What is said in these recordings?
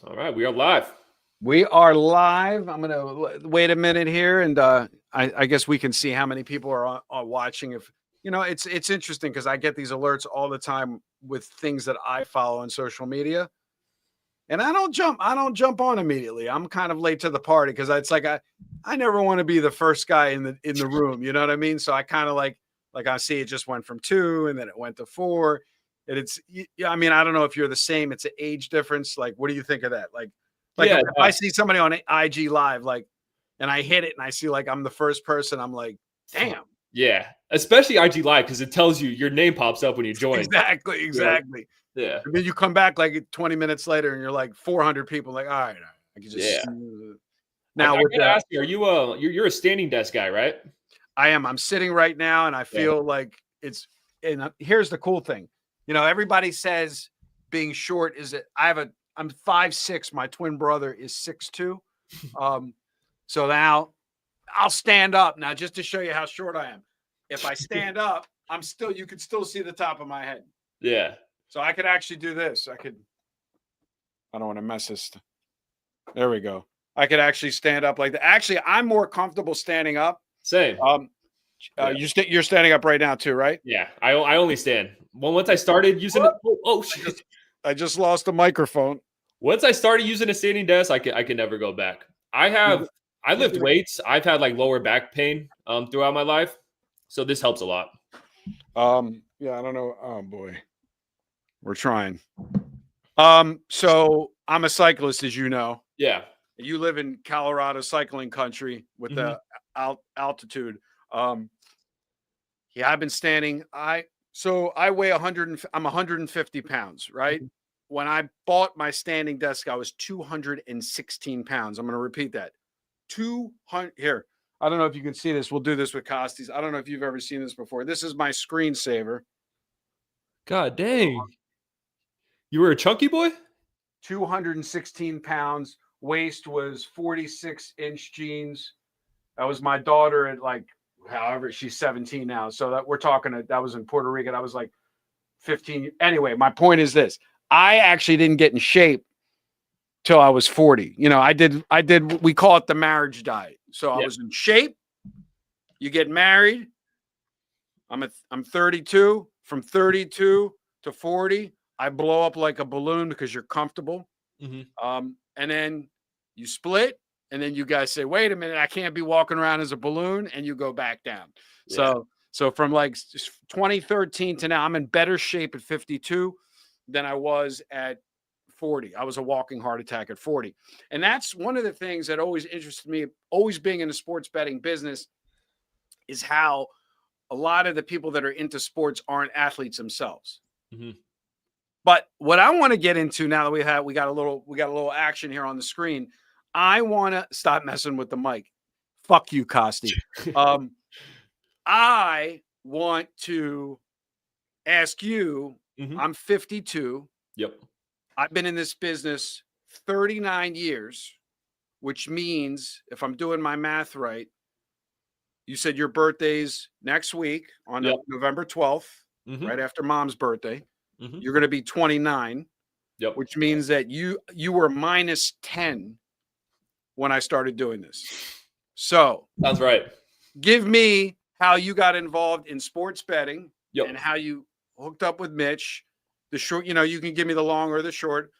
All right, we are live. We are live. I'm going to wait a minute here, and I guess we can see how many people are watching. If it's interesting because I get these alerts all the time with things that I follow on social media, and I don't jump on immediately. I'm kind of late to the party because it's like I never want to be the first guy in the room. You know what I mean? So I kind of like I see it just went from 2 and then it went to 4. And yeah, I mean, I don't know if you're the same. It's an age difference. Like, what do you think of that? Like Yeah, if I see somebody on IG live, like, and I hit it and I see like I'm the first person, I'm like, damn. yeah. Especially IG Live because it tells you your name pops up when you join. Exactly. Yeah, And then you come back like 20 minutes later and you're like 400 people. Like, all right, I can just yeah. now I with gotta that. ask you, are you you're a standing desk guy, right? I am. I'm sitting right now, and I Yeah. feel like it's. And here's the cool thing, everybody says being short is it. I'm 5'6". My twin brother is 6'2". So now I'll stand up now just to show you how short I am. If I stand up, you could still see the top of my head. Yeah. So I could actually do this. I don't want to mess this. There we go. I could actually stand up like that. Actually, I'm more comfortable standing up. Same. Yeah. You're standing up right now too, right? Yeah. I only stand. Well, once I started using it. Oh shit. I just lost the microphone. Once I started using a standing desk, I can never go back. I lift weights. I've had like lower back pain throughout my life. So this helps a lot. Yeah, I don't know. Oh boy. We're trying. So I'm a cyclist, as you know. Yeah. You live in Colorado cycling country with the altitude. Yeah, I've been standing. I weigh 100. I'm 150 pounds, right? Mm-hmm. When I bought my standing desk, I was 216 pounds. I'm going to repeat that. 200 here. I don't know if you can see this. We'll do this with Costies. I don't know if you've ever seen this before. This is my screensaver. God dang. You were a chunky boy? 216 pounds. Waist was 46-inch jeans. That was my daughter at like, however, she's 17 now. So that we're talking, that was in Puerto Rico. I was like 15. Anyway, my point is this. I actually didn't get in shape till I was 40. I did, we call it the marriage diet. So I was in shape. You get married. I'm 32. From 32 to 40, I blow up like a balloon because you're comfortable. Mm-hmm. And then you split, and then you guys say, wait a minute, I can't be walking around as a balloon, and you go back down. Yeah. So from like 2013 to now, I'm in better shape at 52 than I was at 40. I was a walking heart attack at 40. And that's one of the things that always interested me, always being in the sports betting business, is how a lot of the people that are into sports aren't athletes themselves. Mm-hmm. But what I want to get into now that we got a little action here on the screen, I want to stop messing with the mic. Fuck you, Costi. I want to ask you, I'm 52. Yep. I've been in this business 39 years, which means if I'm doing my math right, you said your birthday's next week on November 12th, right after mom's birthday. Mm-hmm. You're going to be 29, which means that you were minus 10 when I started doing this. So sounds right. Give me how you got involved in sports betting and how you hooked up with Mitch. The short, you can give me the long or the short.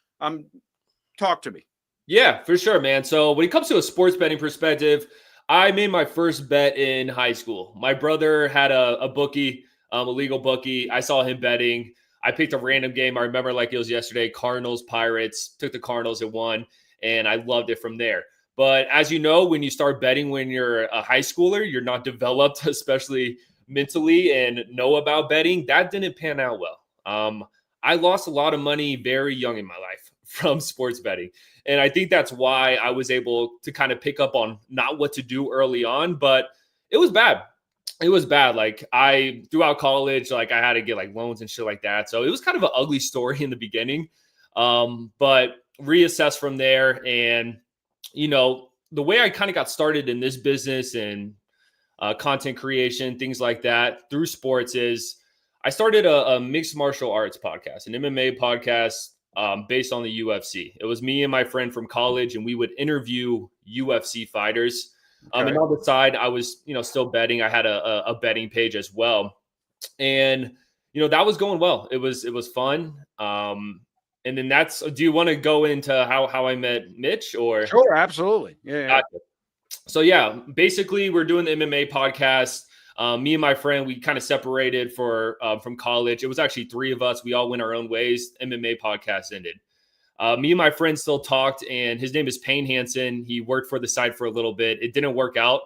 Talk to me. Yeah, for sure, man. So when it comes to a sports betting perspective, I made my first bet in high school. My brother had a bookie, a legal bookie. I saw him betting. I picked a random game. I remember like it was yesterday, Cardinals, Pirates, took the Cardinals and won, and I loved it from there. But as you know, when you start betting when you're a high schooler, you're not developed, especially mentally, and know about betting. That didn't pan out well. I lost a lot of money very young in my life from sports betting. And I think that's why I was able to kind of pick up on not what to do early on, but it was bad. It was bad. Like throughout college, like I had to get like loans and shit like that. So it was kind of an ugly story in the beginning, but reassess from there. And, the way I kind of got started in this business and content creation, things like that through sports is I started a mixed martial arts podcast, an MMA podcast, based on the UFC. It was me and my friend from college, and we would interview UFC fighters. And on the side, I was, still betting. I had a betting page as well. And, that was going well. It was fun. And then do you want to go into how I met Mitch or? Sure, absolutely. Yeah. Gotcha. So yeah, basically we're doing the MMA podcast. Me and my friend, we kind of separated from college. It was actually 3 of us. We all went our own ways. MMA podcast ended. Me and my friend still talked, and his name is Payne Hansen. He worked for the site for a little bit. It didn't work out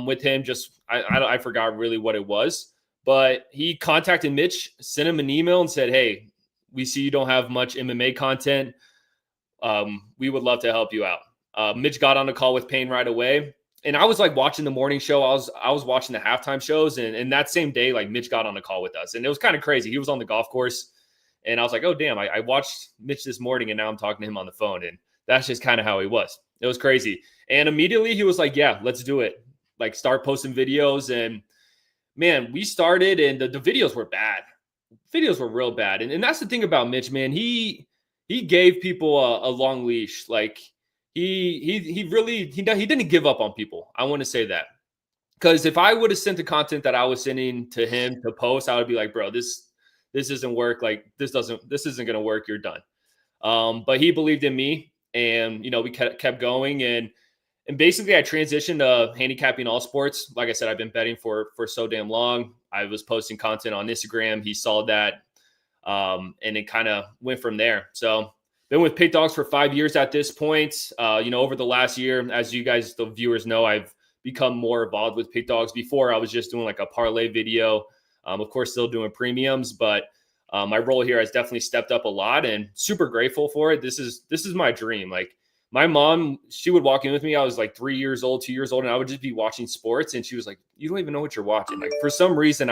with him. Just I forgot really what it was, but he contacted Mitch, sent him an email, and said, "Hey, we see you don't have much MMA content. We would love to help you out." Mitch got on a call with Payne right away. And I was like watching the morning show. I was watching the halftime shows. And that same day, like Mitch got on a call with us. And it was kind of crazy. He was on the golf course. And I was like, oh, damn, I watched Mitch this morning and now I'm talking to him on the phone. And that's just kind of how he was. It was crazy. And immediately he was like, yeah, let's do it. Like start posting videos. And man, we started and the videos were bad. Videos were real bad. And that's the thing about Mitch, man. He gave people a long leash. Like, He didn't give up on people. I want to say that, because if I would have sent the content that I was sending to him to post, I would be like, bro, this doesn't work. Like this isn't going to work. You're done. But he believed in me, and we kept going, and basically I transitioned to handicapping all sports. Like I said, I've been betting for so damn long. I was posting content on Instagram. He saw that, and it kind of went from there. So. Been with PickDawgz for 5 years at this point. Over the last year, as you guys, the viewers know, I've become more involved with PickDawgz. Before, I was just doing like a parlay video. Of course, still doing premiums, but my role here has definitely stepped up a lot, and super grateful for it. This is my dream. Like my mom, she would walk in with me. I was like 3 years old, 2 years old, and I would just be watching sports, and she was like, "You don't even know what you're watching." Like for some reason,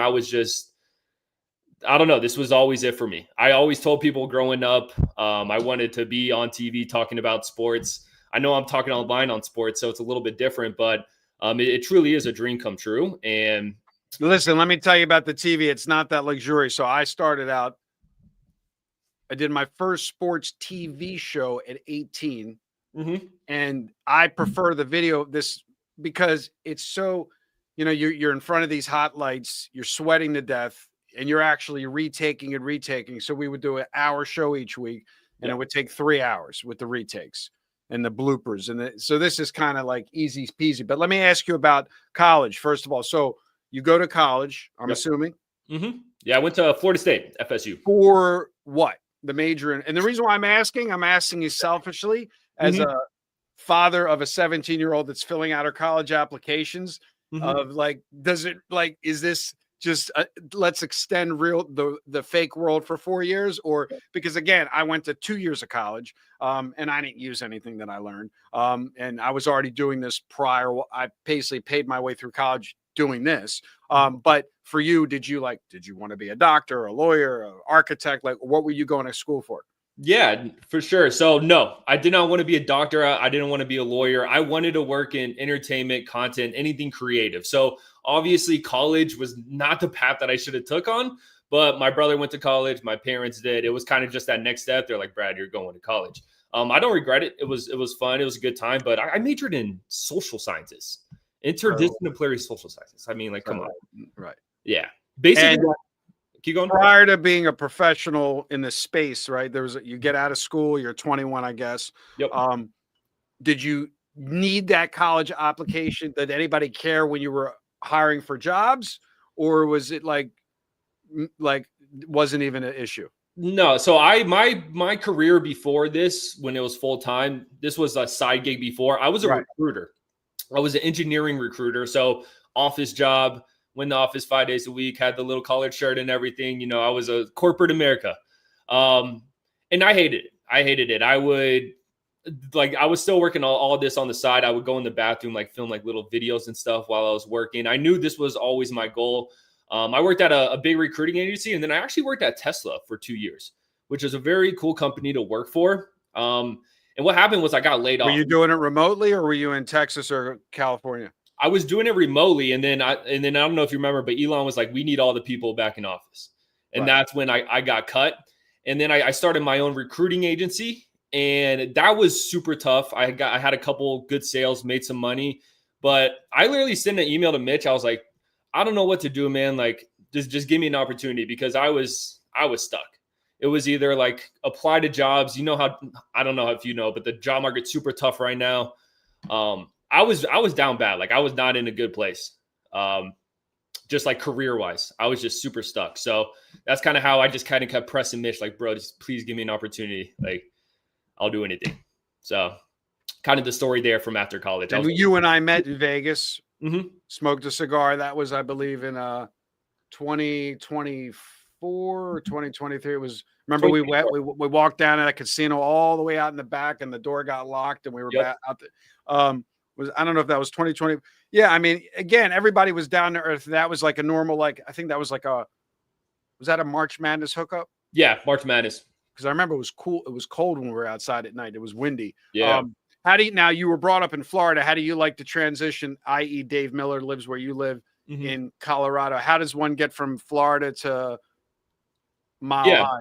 I don't know. This was always it for me. I always told people growing up, I wanted to be on TV talking about sports. I know I'm talking online on sports, so it's a little bit different, but it truly is a dream come true. And listen, let me tell you about the TV. It's not that luxurious. So I did my first sports TV show at 18, and I prefer the video because it's so, you're in front of these hot lights, you're sweating to death. And you're actually retaking. So we would do an hour show each week, and it would take 3 hours with the retakes and the bloopers. So this is kind of like easy peasy. But let me ask you about college, first of all. So you go to college, I'm assuming? Yeah, I went to Florida State, FSU. For what? The major? And the reason why I'm asking you selfishly as a father of a 17-year-old that's filling out her college applications of like, is this just let's extend the fake world for 4 years, or because again, I went to 2 years of college and I didn't use anything that I learned. And I was already doing this prior. I basically paid my way through college doing this. But for you, did you want to be a doctor, a lawyer, an architect? Like, what were you going to school for? Yeah, for sure. So no, I did not want to be a doctor. I didn't want to be a lawyer. I wanted to work in entertainment, content, anything creative. So obviously college was not the path that I should have took on, but my brother went to college. My parents did. It was kind of just that next step. They're like, Brad, you're going to college. I don't regret it. It was fun. It was a good time, but I majored in social sciences, interdisciplinary social sciences. I mean, like, come on. Right. Yeah. Basically, keep going. Prior to being a professional in this space, right? You get out of school, you're 21, I guess. Yep. Did you need that college application? Did anybody care when you were hiring for jobs, or was it like wasn't even an issue? No. So my career before this, when it was full time, this was a side gig before. I was a recruiter. I was an engineering recruiter. So office job. Went to the office 5 days a week, had the little collared shirt and everything. I was a corporate America. And I hated it. I was still working all this on the side. I would go in the bathroom, film little videos and stuff while I was working. I knew this was always my goal. I worked at a big recruiting agency, and then I actually worked at Tesla for 2 years, which is a very cool company to work for. And what happened was I got laid off. Were you doing it remotely, or were you in Texas or California? I was doing it remotely, and then I don't know if you remember, but Elon was like, "We need all the people back in office," and that's when I got cut. And then I started my own recruiting agency, and that was super tough. I had a couple good sales, made some money, but I literally sent an email to Mitch. I was like, I don't know what to do, man. Like, just give me an opportunity, because I was stuck. It was either like apply to jobs. You know how, I don't know if you know, but the job market's super tough right now. I was down bad. Like, I was not in a good place. Just like career wise, I was just super stuck. So that's kind of how I just kind of kept pressing Mitch, like, bro, just please give me an opportunity. Like, I'll do anything. So kind of the story there from after college. And you and I met in Vegas, mm-hmm. smoked a cigar. That was, I believe, in 2024 or 2023. It was, remember we walked down at a casino all the way out in the back, and the door got locked, and we were back out there. I don't know if that was 2020. Yeah, I mean, again, everybody was down to earth. That was like a normal, like, I think that was like was that a March Madness hookup? Yeah, March Madness. Because I remember it was cool. It was cold when we were outside at night. It was windy. Yeah. How do you, now you were brought up in Florida. How do you like to transition, i.e. Dave Miller lives where you live in Colorado. How does one get from Florida to Mile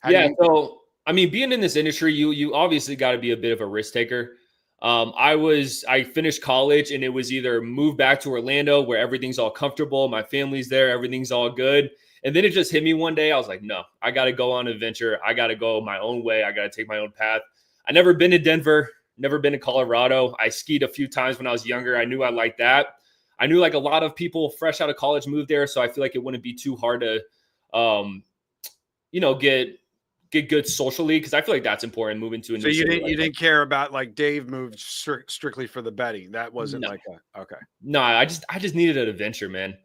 High? So, I mean, being in this industry, you obviously got to be a bit of a risk taker. I finished college, and it was either move back to Orlando where everything's all comfortable, my family's there, everything's all good. And then it just hit me one day. I was like, no, I got to go on an adventure. I got to go my own way. I got to take my own path. I never been to Denver, never been to Colorado. I skied a few times when I was younger. I knew I liked that. I knew like a lot of people fresh out of college moved there. So I feel like it wouldn't be too hard to, get good socially, because I feel like that's important moving to a new city. So you didn't care about, like, Dave moved strictly for the betting. That wasn't like that. Okay. No, I just needed an adventure, man.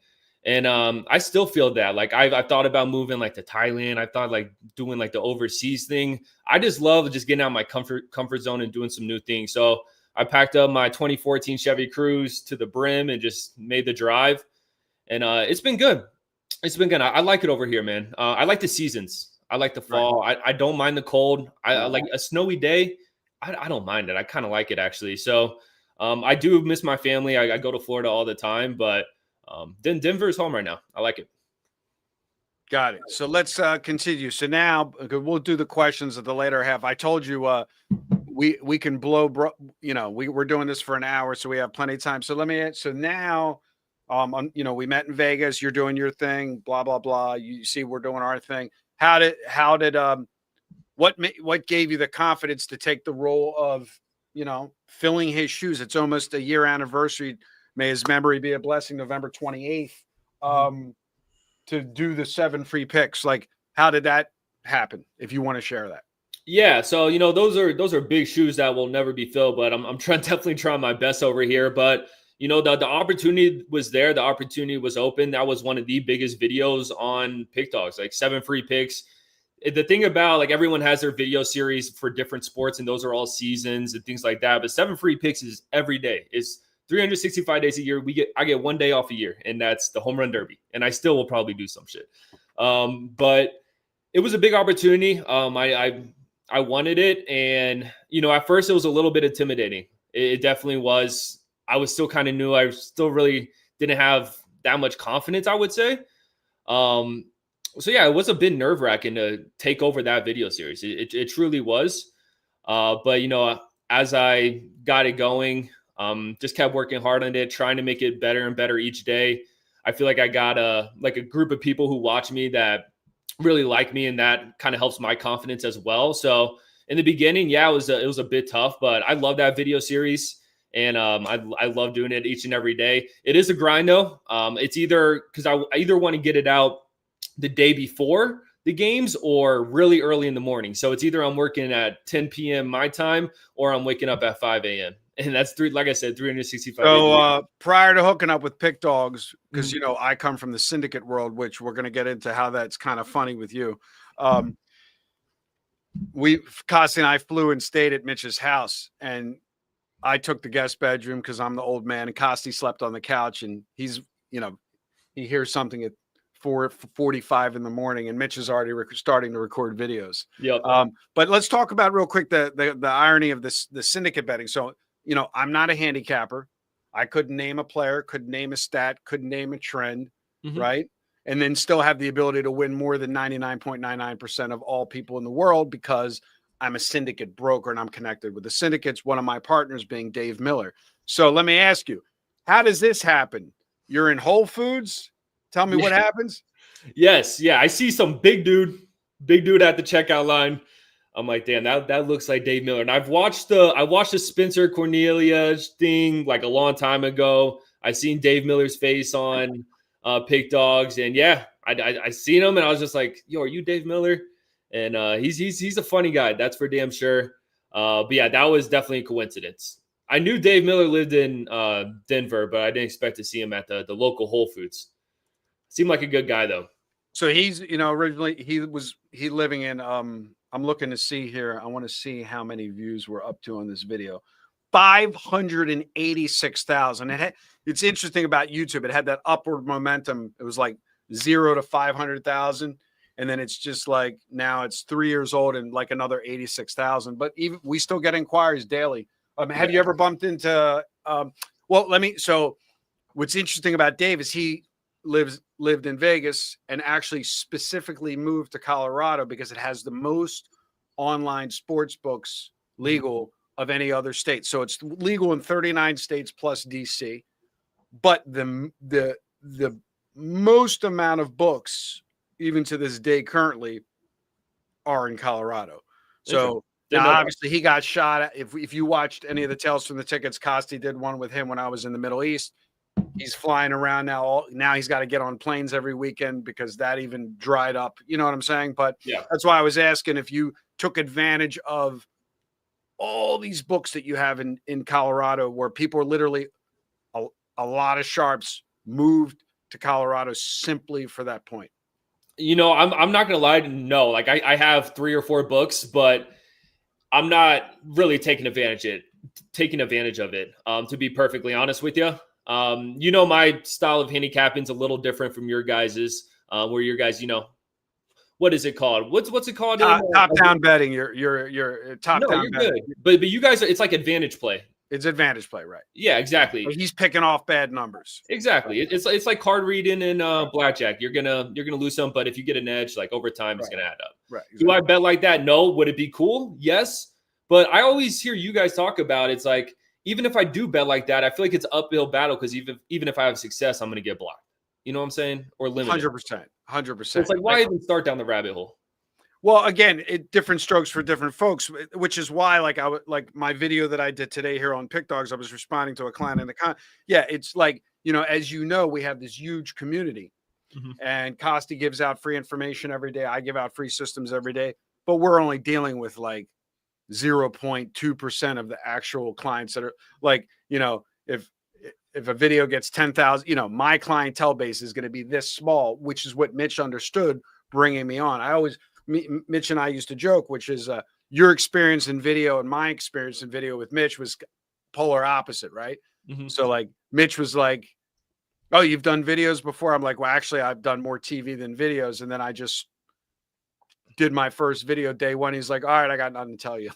And I still feel that. Like, I thought about moving like to Thailand. I thought like doing like the overseas thing. I just love just getting out of my comfort zone and doing some new things. So I packed up my 2014 Chevy Cruze to the brim and just made the drive. And it's been good. It's been good. I like it over here, man. I like the seasons. I like the fall. Right. I don't mind the cold. I like a snowy day. I don't mind it. I kind of like it, actually. So I do miss my family. I go to Florida all the time, but then Denver is home right now. I like it. Got it. So let's continue. So now we'll do the questions at the later half. I told you we can blow, we're doing this for an hour, so we have plenty of time. So now, we met in Vegas. You're doing your thing, blah, blah, blah. You see, we're doing our thing. What gave you the confidence to take the role of, filling his shoes? It's almost a year anniversary. May his memory be a blessing. November 28th, to do the 7 free picks. Like, how did that happen? If you want to share that. Yeah. So, those are big shoes that will never be filled, but I'm definitely trying my best over here. But the opportunity was there. The opportunity was open. That was one of the biggest videos on PickDawgz, like 7 free picks. The thing about, like, everyone has their video series for different sports, and those are all seasons and things like that. But 7 free picks is every day. It's 365 days a year. I get 1 day off a year, and that's the home run derby. And I still will probably do some shit. But it was a big opportunity. I wanted it. And, at first it was a little bit intimidating. It definitely was. I was still kind of new. I still really didn't have that much confidence, I would say. So yeah, it was a bit nerve-wracking to take over that video series. It truly was. But as I got it going, just kept working hard on it, trying to make it better and better each day. I feel like I got a group of people who watch me that really like me, and that kind of helps my confidence as well. So in the beginning, yeah, it was a bit tough, but I love that video series. And I love doing it each and every day. It is a grind, though. It's either because I either want to get it out the day before the games or really early in the morning. So it's either I'm working at 10 p.m. my time or I'm waking up at 5 a.m. And that's like I said, 365. So prior to hooking up with PickDawgz, because I come from the syndicate world, which we're going to get into how that's kind of funny with you. Costi and I flew and stayed at Mitch's house, and I took the guest bedroom because I'm the old man, and Costi slept on the couch, and he's, he hears something at 4:45 in the morning, and Mitch is already starting to record videos. Yep. But let's talk about real quick the irony of the syndicate betting. So, I'm not a handicapper. I couldn't name a player, couldn't name a stat, couldn't name a trend, right? and then still have the ability to win more than 99.99% of all people in the world because I'm a syndicate broker and I'm connected with the syndicates, one of my partners being Dave Miller. So let me ask you, how does this happen? You're in Whole Foods? Tell me what happens. Yes. Yeah. I see some big dude at the checkout line. I'm like, damn, that looks like Dave Miller. And I watched the Spencer Cornelia thing like a long time ago. I seen Dave Miller's face on PickDawgz, and yeah, I seen him, and I was just like, yo, are you Dave Miller? And he's a funny guy, that's for damn sure. But yeah, that was definitely a coincidence. I knew Dave Miller lived in Denver, but I didn't expect to see him at the local Whole Foods. Seemed like a good guy though. So he's, originally he living in I'm looking to see here. I want to see how many views we're up to on this video. 586,000. It's interesting about YouTube. It had that upward momentum. It was like 0 to 500,000. And then it's just like now it's 3 years old and like another 86,000. But even we still get inquiries daily. Have you ever bumped into so what's interesting about Dave is he lived in Vegas and actually specifically moved to Colorado because it has the most online sports books legal of any other state. So it's legal in 39 states plus DC, but the most amount of books, even to this day currently, are in Colorado. So now obviously he got shot. If you watched any of the Tales from the Tickets, Costi did one with him when I was in the Middle East. He's flying around now. Now he's got to get on planes every weekend because that even dried up. You know what I'm saying? But yeah, that's why I was asking if you took advantage of all these books that you have in Colorado, where people are literally a lot of sharps moved to Colorado simply for that point. I'm not gonna lie. No, like I have 3 or 4 books, but I'm not really taking advantage of it. To be perfectly honest with you. My style of handicapping is a little different from your guys's, where your guys, what is it called? What's it called? Top down betting. You're top down. You're betting. Good. But you guys it's like advantage play. It's advantage play, right? Yeah, exactly. So he's picking off bad numbers. Exactly. It's like card reading and blackjack. You're gonna lose some, but if you get an edge, like over time, it's gonna add up. Right. Exactly. Do I bet like that? No. Would it be cool? Yes. But I always hear you guys talk about it's like, even if I do bet like that, I feel like it's an uphill battle because even if I have success, I'm going to get blocked. You know what I'm saying? Or limited. 100%. So it's like, why even start down the rabbit hole? Well, again, different strokes for different folks, which is why, like my video that I did today here on PickDawgz, I was responding to a client in the yeah, it's like, as we have this huge community, and Costi gives out free information every day. I give out free systems every day, but we're only dealing with like 0.2% of the actual clients that are like, if a video gets 10,000, my clientele base is going to be this small, which is what Mitch understood bringing me on. Mitch and I used to joke, which is your experience in video and my experience in video with Mitch was polar opposite, right? So like Mitch was like, oh, you've done videos before? I'm like, well, actually, I've done more TV than videos. And then I just did my first video day one. He's like, all right, I got nothing to tell you.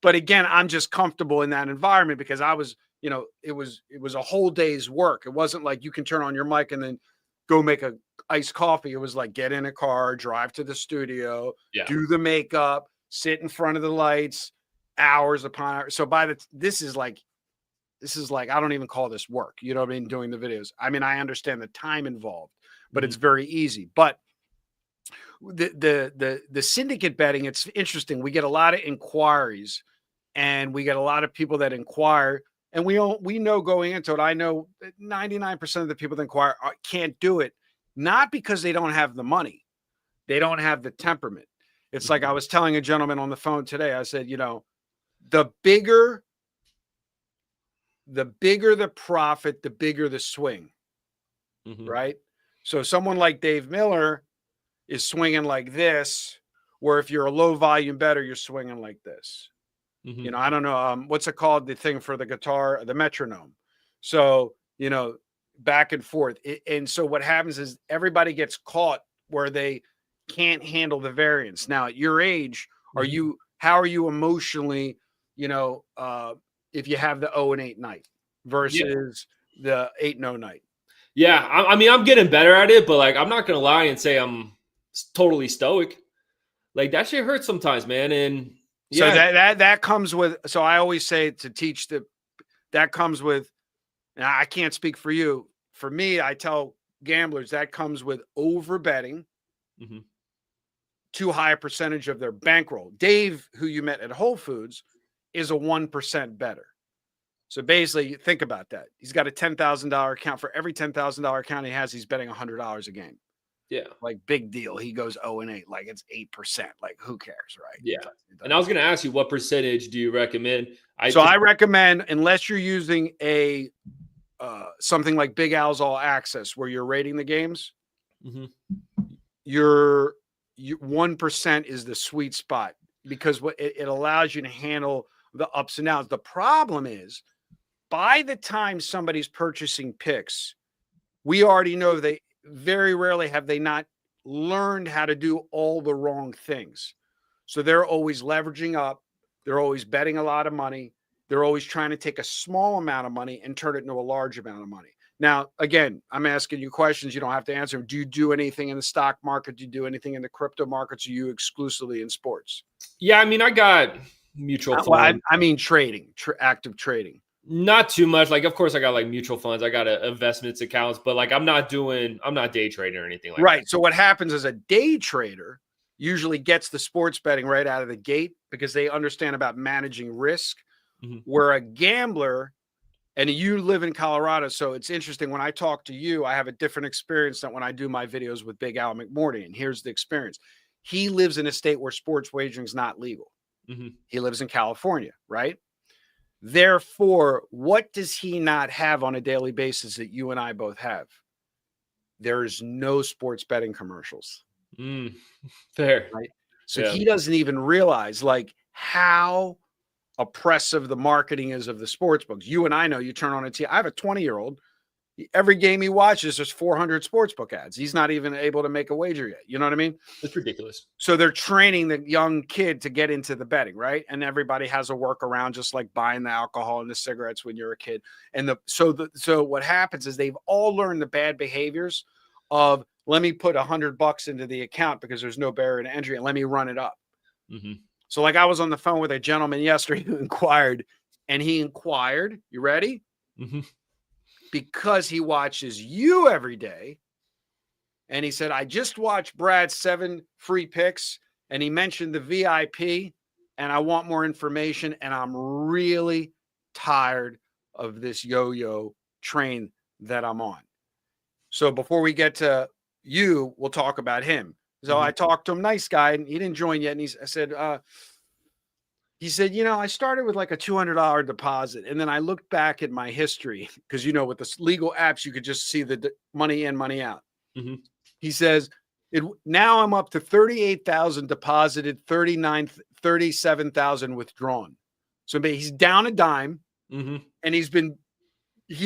But again, I'm just comfortable in that environment because I was, it was a whole day's work. It wasn't like you can turn on your mic and then go make a iced coffee. It was like get in a car, drive to the studio, do the makeup, sit in front of the lights, hours upon hours. So this is like, I don't even call this work. You know what I mean? Doing the videos. I mean, I understand the time involved, but it's very easy. But the syndicate betting, it's interesting. We get a lot of inquiries and we get a lot of people that inquire, and we know going into it, I know 99% of the people that inquire can't do it, not because they don't have the money. They don't have the temperament. It's like I was telling a gentleman on the phone today, I said, the bigger the profit, the bigger the swing, right? So someone like Dave Miller is swinging like this, where if you're a low volume bettor, you're swinging like this. I don't know. What's it called? The thing for the guitar, the metronome. So, back and forth. And so what happens is everybody gets caught where they can't handle the variance. Now, at your age, how are you emotionally, if you have the 0 and 8 night versus the 8 and 0 night? Yeah, I mean, I'm getting better at it, but like, I'm not gonna lie and say I'm totally stoic. Like that shit hurts sometimes, man. And So yeah, that comes with. So I always say to teach that comes with. Now I can't speak for you. For me, I tell gamblers that comes with over betting mhm. too high a percentage of their bankroll. Dave, who you met at Whole Foods, is a 1% better. So basically, think about that. He's got a $10,000 account. For every $10,000 account he has, he's betting $100 a game. Yeah, Like big deal. He goes 0-8, like it's 8%. Like who cares, right? yeah. It And I was gonna ask you, what percentage do you recommend? I So just I recommend, unless you're using a something like Big Al's All Access, where you're rating the games, Mhm. your 1% is the sweet spot because what it allows you to handle the ups and downs. The problem is, by the time somebody's purchasing picks, we already know they very rarely have they not learned how to do all the wrong things. So they're always leveraging up, they're always betting a lot of money, they're always trying to take a small amount of money and turn it into a large amount of money. Now, again, I'm asking you questions. You don't have to answer them. Do you do anything in the stock market? Do you do anything in the crypto markets? Are you exclusively in sports? yeah, I mean, I got mutual Well, funds. I mean trading, active trading. Not too much. Like, of course, I got like mutual funds. I got investments accounts, but like, I'm not day trading or anything like that. Right. So what happens is a day trader usually gets the sports betting right out of the gate because they understand about managing risk. Mhm. Where a gambler, and you live in Colorado, so it's interesting. When I talk to you, I have a different experience than when I do my videos with Big Al McMorty. And here's the experience. He lives in a state where sports wagering is not legal. Mhm. He lives in California, right? Therefore, what does he not have on a daily basis that you and I both have? There's no sports betting commercials, Mm, fair. right? So Yeah. he doesn't even realize like how oppressive the marketing is of the sports books. You and I know, you turn on a TV. I have a 20-year-old. Every game he watches, there's 400 sportsbook ads. He's not even able to make a wager yet. You know what I mean? It's ridiculous. So they're training the young kid to get into the betting, right? And everybody has a workaround, just like buying the alcohol and the cigarettes when you're a kid. And so what happens is they've all learned the bad behaviors of, let me put $100 into the account because there's no barrier to entry, and let me run it up. Mhm. So like I was on the phone with a gentleman yesterday who inquired, you ready? Mhm. Because he watches you every day. And he said, I just watched Brad's 7 free picks, and he mentioned the VIP, and I want more information. And I'm really tired of this yo-yo train that I'm on. So before we get to you, we'll talk about him. So I Mhm. talked to him, nice guy, and he didn't join yet. And I said, he said, I started with like a $200 deposit. And then I looked back at my history because, with the legal apps, you could just see the money in, money out. Mhm. He says, now I'm up to 38,000 deposited, 37,000 withdrawn. So he's down a dime, Mhm. and he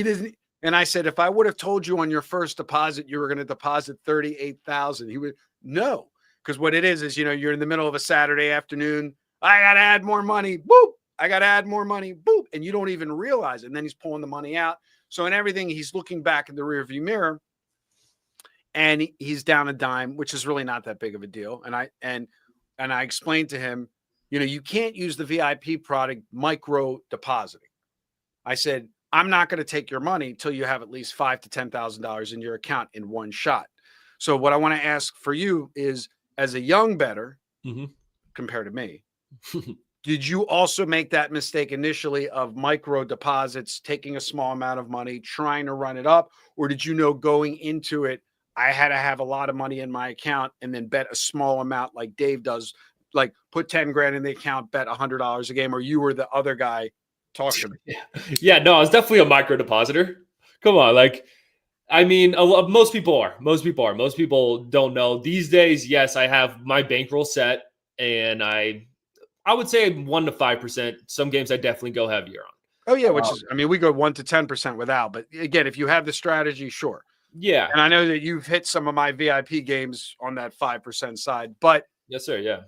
doesn't. And I said, if I would have told you on your first deposit, you were going to deposit 38,000, he would no. Because what it is, you're in the middle of a Saturday afternoon. I got to add more money. Boop. I got to add more money. Boop. And you don't even realize it. And then he's pulling the money out. So in everything, he's looking back in the rearview mirror, and he's down a dime, which is really not that big of a deal. And I explained to him, you can't use the VIP product micro depositing. I said, I'm not going to take your money until you have at least $5,000 to $10,000 in your account in one shot. So what I want to ask for you is, as a young bettor, Mhm. compared to me, did you also make that mistake initially of micro deposits, taking a small amount of money, trying to run it up? Or did you know going into it, I had to have a lot of money in my account and then bet a small amount like Dave does, like put 10 grand in the account, bet $100 a game, or you were the other guy? Talk to me. Yeah, no, I was definitely a micro depositor. Come on, like, I mean, most people are. Most people are. Most people don't know these days. Yes, I have my bankroll set, and I would say 1 to 5%. Some games I definitely go heavier on. Oh yeah, which is, we go 1 to 10% without, but again, if you have the strategy, sure. Yeah. And I know that you've hit some of my VIP games on that 5% side, but Yes, sir. Yeah.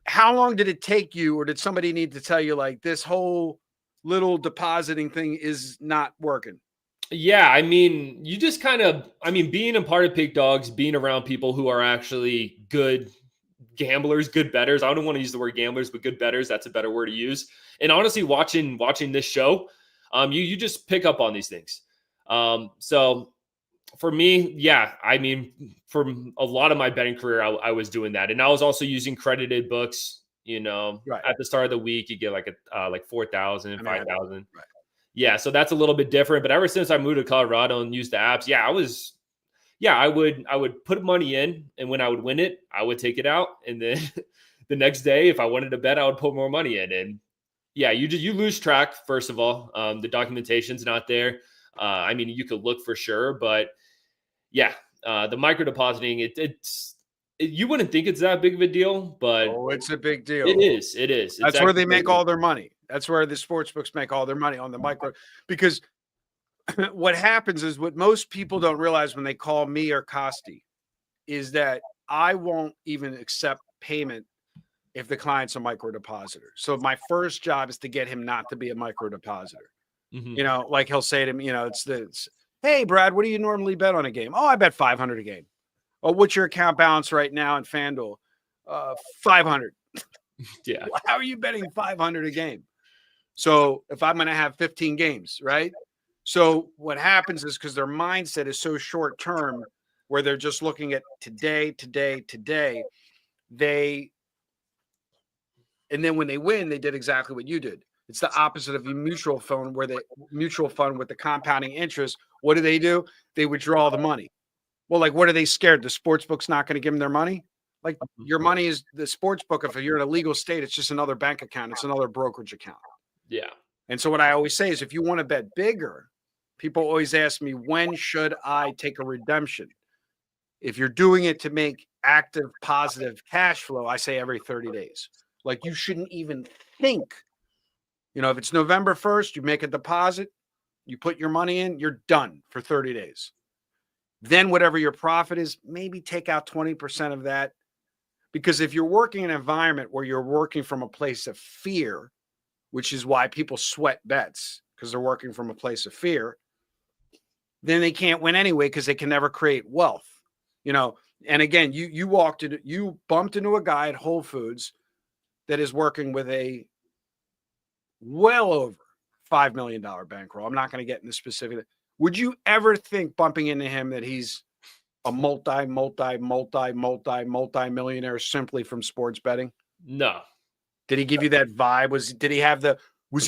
how long did it take you, or did somebody need to tell you like this whole little depositing thing is not working? Yeah, I mean, you just kind of, I mean, being a part of PickDawgz, being around people who are actually good gamblers, good bettors. I don't want to use the word gamblers, but good bettors. That's a better word to use. And honestly, watching this show, you just pick up on these things. So for me, yeah, I mean, for a lot of my betting career, I was doing that, and I was also using credited books. Right. At the start of the week, you get like like 4,000, I mean, 5,000. right. Yeah, so that's a little bit different. But ever since I moved to Colorado and used the apps, I would put money in, and when I would win it, I would take it out, and then the next day, if I wanted to bet, I would put more money in. And yeah, you lose track. First of all, the documentation's not there. I mean, you could look for sure, but yeah, the micro depositing, you wouldn't think it's that big of a deal, but Oh, it's a big deal. it is. It is. It's That's where they actually make all their money. That's where the sports books make all their money, on the micro, because what happens is, what most people don't realize when they call me or Costi is that I won't even accept payment if the client's a micro depositor. So my first job is to get him not to be a micro depositor. Mhm. Like he'll say to me, hey, Brad, what do you normally bet on a game? Oh, I bet 500 a game. Oh, what's your account balance right now in FanDuel? 500. Yeah. How are you betting 500 a game? So if I'm going to have 15 games, right? So what happens is, because their mindset is so short term, where they're just looking at today, and then when they win, they did exactly what you did. It's the opposite of a mutual fund, where the mutual fund with the compounding interest, what do? They withdraw the money. Well, like, what are they scared? The sports book's not going to give them their money? Like, your money is the sports book. If you're in a legal state, it's just another bank account. It's another brokerage account. Yeah. And so what I always say is, if you want to bet bigger, people always ask me, when should I take a redemption? If you're doing it to make active, positive cash flow, I say every 30 days. Like, you shouldn't even think, if it's November 1st, you make a deposit, you put your money in, you're done for 30 days. Then whatever your profit is, maybe take out 20% of that. Because if you're working in an environment where you're working from a place of fear, which is why people sweat bets, because they're working from a place of fear, then they can't win anyway, because they can never create wealth. And again, you bumped into a guy at Whole Foods that is working with a well over $5 million bankroll. I'm not going to get into specific. Would you ever think, bumping into him, that he's a multi-millionaire simply from sports betting? No. Did he give you that vibe? Was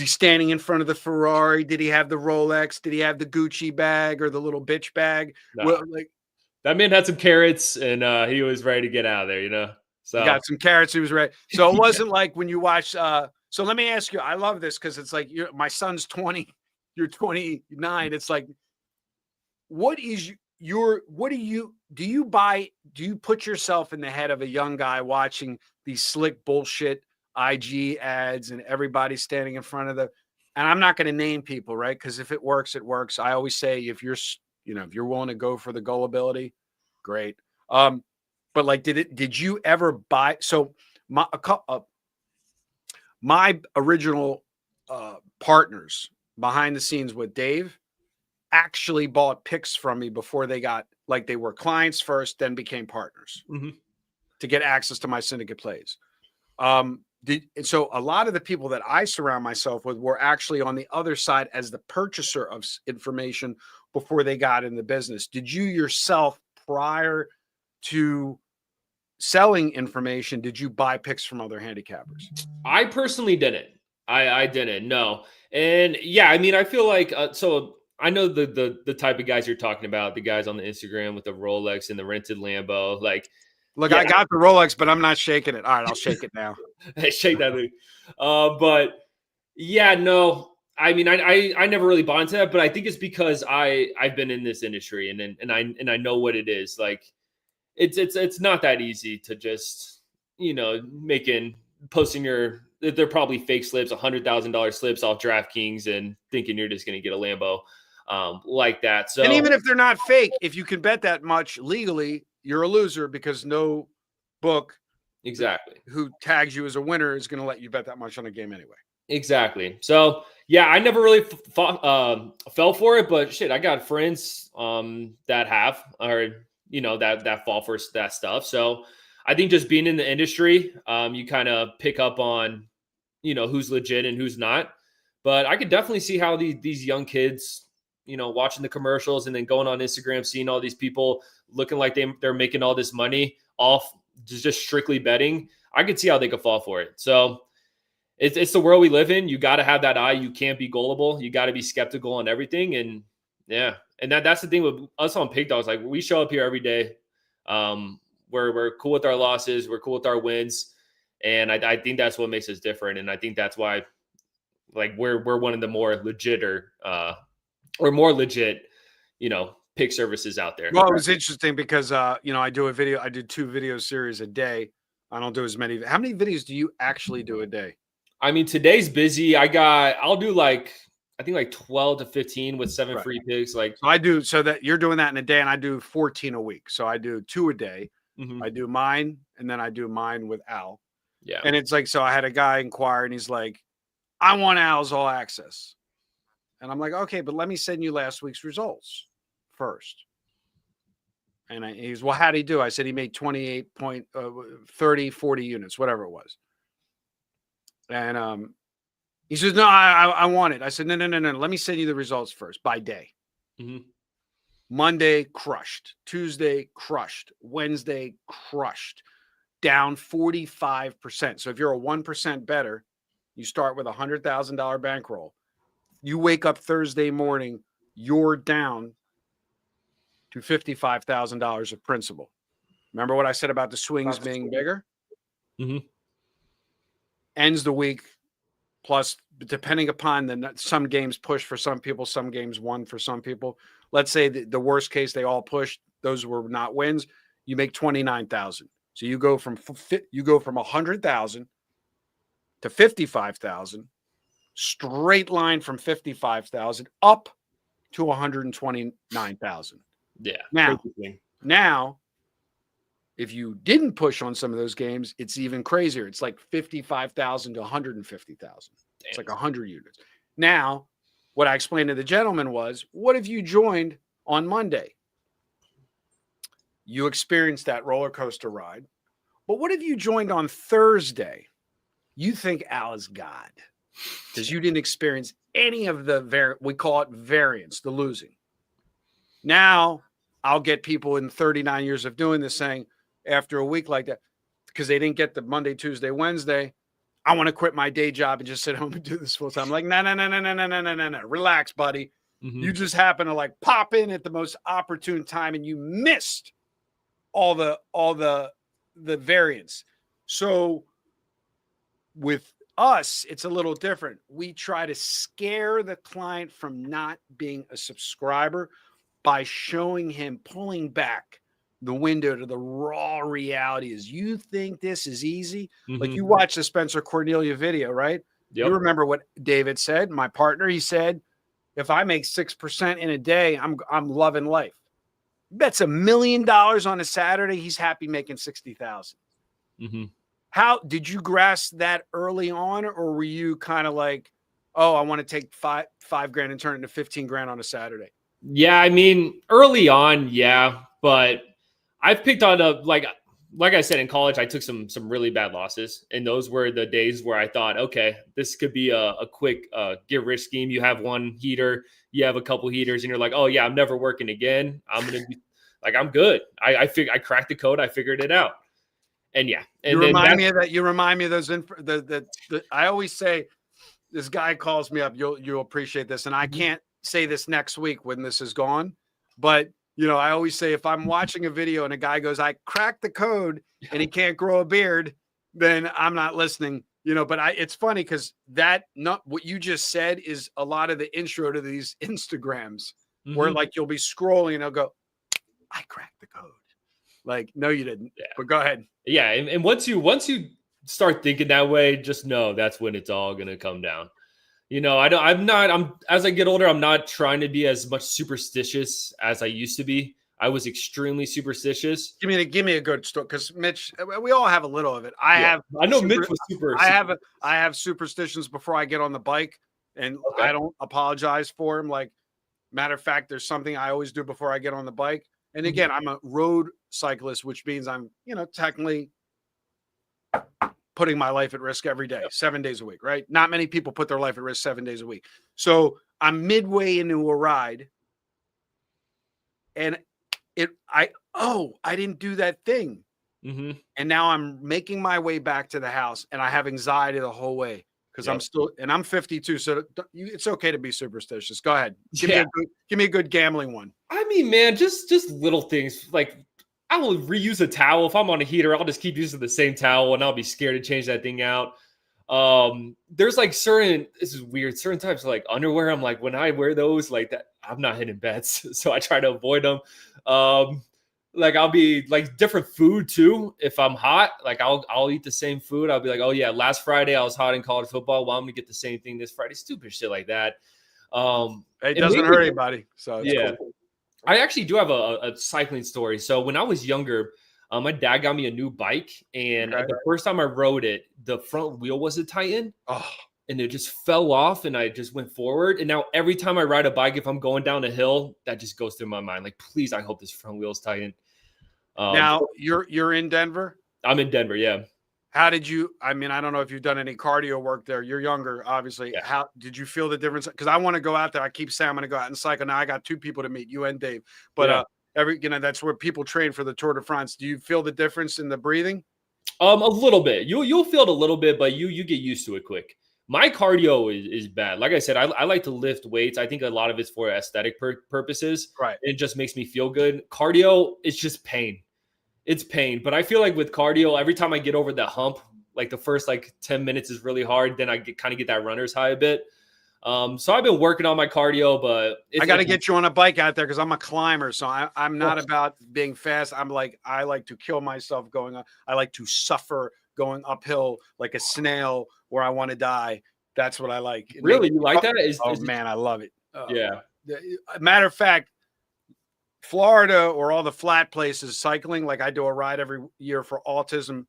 he standing in front of the Ferrari? Did he have the Rolex? Did he have the Gucci bag or the little bitch bag? No. Well, That man had some carrots, and he was ready to get out of there, So he got some carrots. He was ready. So it wasn't like when you watch. So let me ask you. I love this, because it's like, my son's 20, you're 29. It's like, what do you put yourself in the head of a young guy watching these slick bullshit IG ads and everybody standing in front of and I'm not going to name people, right? Because if it works, it works. I always say, if you're willing to go for the gullibility, great. But like, did you ever buy? So my original partners behind the scenes with Dave actually bought picks from me before they were clients first, then became partners, to get access to my syndicate plays. So a lot of the people that I surround myself with were actually on the other side as the purchaser of information before they got in the business. Did you yourself, prior to selling information, did you buy picks from other handicappers? I personally didn't. I didn't. No. And yeah, I mean, I feel like so I know the type of guys you're talking about, the guys on the Instagram with the Rolex and the rented Lambo. Like, look, yeah. I got the Rolex, but I'm not shaking it. All right, I'll shake it now. Shake that thing. But yeah, no. I mean, I never really bought into that, but I think it's because I've been in this industry, and I know what it is. Like, it's not that easy to just posting they're probably fake slips, $100,000 slips off DraftKings, and thinking you're just going to get a Lambo like that. So, and even if they're not fake, if you can bet that much legally, you're a loser, because no book exactly who tags you as a winner is going to let you bet that much on a game anyway. Exactly. So yeah, I never really fell for it, but shit, I got friends that have, or that fall for that stuff. So I think just being in the industry, you kind of pick up on who's legit and who's not. But I could definitely see how these young kids, watching the commercials and then going on Instagram, seeing all these people looking like they're making all this money off just strictly betting. I could see how they could fall for it. So it's the world we live in. You got to have that eye. You can't be gullible. You got to be skeptical on everything. And yeah, and that's the thing with us on PickDawgz. Like, we show up here every day. We're cool with our losses. We're cool with our wins. And I think that's what makes us different. And I think that's why, like, we're one of the more legit or more legit, pick services out there. Well, it was interesting because I did 2 video series a day. I don't do as many. How many videos do you actually do a day? I mean, today's busy. I'll do I think 12 to 15 with 7 free picks. Like, so I do, so that you're doing that in a day, and I do 14 a week. So I do 2 a day. Mm-hmm. I do mine, and then I do mine with Al. Yeah. And it's like, so I had a guy inquire, and he's like, I want Al's all access. And I'm like, okay, but let me send you last week's results first. And he's, well, how'd he do? I said he made 30, 40 units, whatever it was. And he says, no, I want it. I said, no. Let me send you the results first by day. Mm-hmm. Monday, crushed. Tuesday, crushed. Wednesday, crushed. Down 45%. So if you're a 1% better, you start with $100,000 bankroll. You wake up Thursday morning, you're down to $55,000 of principal. Remember what I said about the swings being bigger? Mm-hmm. Ends the week, plus depending upon some games push for some people, some games won for some people. Let's say the worst case, they all pushed. Those were not wins. You make 29,000. So you go from 100,000 to 55,000, straight line from 55,000 up to 129,000. Yeah. Now, if you didn't push on some of those games, it's even crazier. It's like 55,000 to 150,000. It's like 100 units. Now, what I explained to the gentleman was, what if you joined on Monday? You experienced that roller coaster ride. But what if you joined on Thursday? You think Al is God because you didn't experience any of we call it variance, the losing. Now, I'll get people in 39 years of doing this saying, after a week like that, because they didn't get the Monday, Tuesday, Wednesday, I want to quit my day job and just sit home and do this full time. I'm like, no. Relax, buddy. Mm-hmm. You just happen to pop in at the most opportune time and you missed all the variance. So with us, it's a little different. We try to scare the client from not being a subscriber by showing him, pulling back the window to the raw reality. Is you think this is easy? Mm-hmm. Like, you watch the Spencer Cornelia video, right? Yep. You remember what David said, my partner, he said, if I make 6% in a day, I'm loving life. Bets $1 million on a Saturday, he's happy making 60,000. Mm-hmm. How did you grasp that early on, or were you kind of like, oh, I want to take five grand and turn it into 15 grand on a Saturday? Yeah, I mean, early on, yeah, but I've picked on like I said, in college, I took some really bad losses, and those were the days where I thought, okay, this could be a quick get rich scheme. You have one heater, you have a couple heaters, and you're like, oh yeah, I'm never working again. I'm gonna be I'm good. I cracked the code. I figured it out. And yeah, and you remind me of that. You remind me of those. I always say, this guy calls me up. You'll appreciate this, and I can't say this next week when this is gone, but I always say, if I'm watching a video and a guy goes, I cracked the code and he can't grow a beard, then I'm not listening. But it's funny because not what you just said is a lot of the intro to these Instagrams, where you'll be scrolling and they'll go, I cracked the code. Like, no, you didn't. Yeah. But go ahead. Yeah, and once you start thinking that way, just know that's when it's all gonna come down. I'm as I get older, I'm not trying to be as much superstitious as I used to be. I was extremely superstitious. Give me a good story, because Mitch, we all have a little of it. I know Mitch was super. I have superstitions before I get on the bike, and Okay. I don't apologize for them. Like, matter of fact, there's something I always do before I get on the bike. And again, I'm a road cyclist, which means I'm, technically putting my life at risk every day, 7 days a week, right? Not many people put their life at risk 7 days a week. So I'm midway into a ride, and I didn't do that thing. And now I'm making my way back to the house, and I have anxiety the whole way because I'm 52. So it's okay to be superstitious. Go ahead. Give me a good gambling one. I mean, man, just little things. Like, I will reuse a towel. If I'm on a heater, I'll just keep using the same towel, and I'll be scared to change that thing out. There's like this is weird, certain types of like underwear. I'm like, when I wear those, like that, I'm not hitting bets. So I try to avoid them. Like, I'll be like different food too. If I'm hot, like I'll eat the same food. I'll be like, oh yeah, last Friday I was hot in college football. Well, I'm gonna get the same thing this Friday. Stupid shit like that. It doesn't hurt anybody. So yeah, cool. I actually do have a cycling story. So when I was younger, my dad got me a new bike, and the first time I rode it, the front wheel wasn't tightened. And it just fell off, and I just went forward. And now every time I ride a bike, if I'm going down a hill, that just goes through my mind. Like, please, I hope this front wheel's tightened. Now you're in Denver? I'm in Denver, yeah. How did you, I don't know if you've done any cardio work there. You're younger, obviously. Yeah. How did you feel the difference? Because I want to go out there. I keep saying I'm going to go out and cycle. Now I got two people to meet, you and Dave. But that's where people train for the Tour de France. Do you feel the difference in the breathing? A little bit. You'll feel it a little bit, but you get used to it quick. My cardio is bad. Like I said, I like to lift weights. I think a lot of it's for aesthetic purposes. Right. It just makes me feel good. Cardio, it's just pain. It's pain. But I feel like with cardio, every time I get over the hump, like the first 10 minutes is really hard. Then I kind of get that runner's high a bit. So I've been working on my cardio, but I got to get you on a bike out there because I'm a climber. So I'm not about being fast. I like to kill myself going up. I like to suffer going uphill like a snail where I want to die. That's what I like. Really? You like that? Man, I love it. Yeah. Matter of fact, Florida or all the flat places, cycling, like I do a ride every year for autism,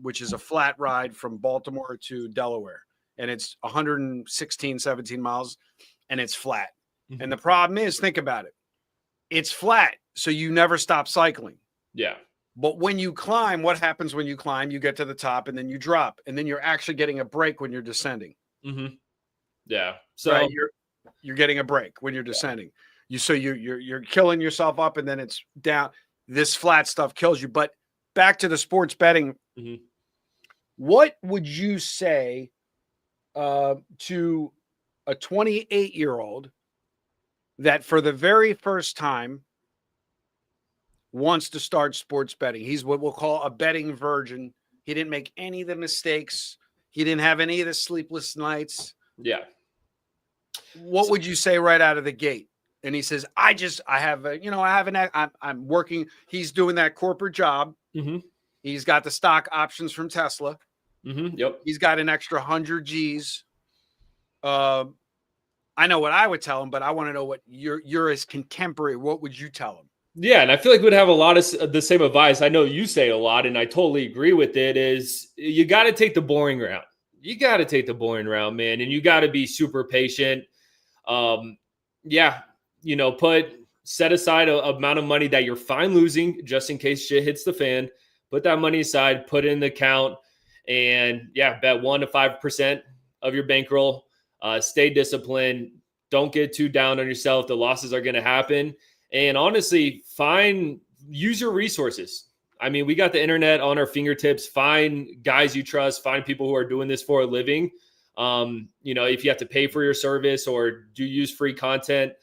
which is a flat ride from Baltimore to Delaware. And it's 116, 17 miles, and it's flat. And the problem is, think about it. It's flat, so you never stop cycling. Yeah. But when you climb, what happens when you climb? You get to the top, and then you drop, and then you're actually getting a break when you're descending. Yeah. So right? You're getting a break when you're descending. You're killing yourself up, and then it's down. This flat stuff kills you. But back to the sports betting. What would you say to a 28-year-old that for the very first time wants to start sports betting? He's what we'll call a betting virgin. He didn't make any of the mistakes. He didn't have any of the sleepless nights. Yeah. What would you say right out of the gate? And he says, I'm working. He's doing that corporate job. He's got the stock options from Tesla. Yep. He's got an extra 100 G's. I know what I would tell him, but I want to know what you're his contemporary. What would you tell him? Yeah, and I feel like we'd have a lot of the same advice. I know you say a lot, and I totally agree with it, is you got to take the boring route. You got to take the boring route, man, and you got to be super patient. Set aside a amount of money that you're fine losing just in case shit hits the fan. Put that money aside, put it in the account, and bet 1 to 5% of your bankroll. Stay disciplined. Don't get too down on yourself. The losses are going to happen. And honestly, use your resources. I mean, we got the internet on our fingertips. Find guys you trust. Find people who are doing this for a living. If you have to pay for your service or do use free content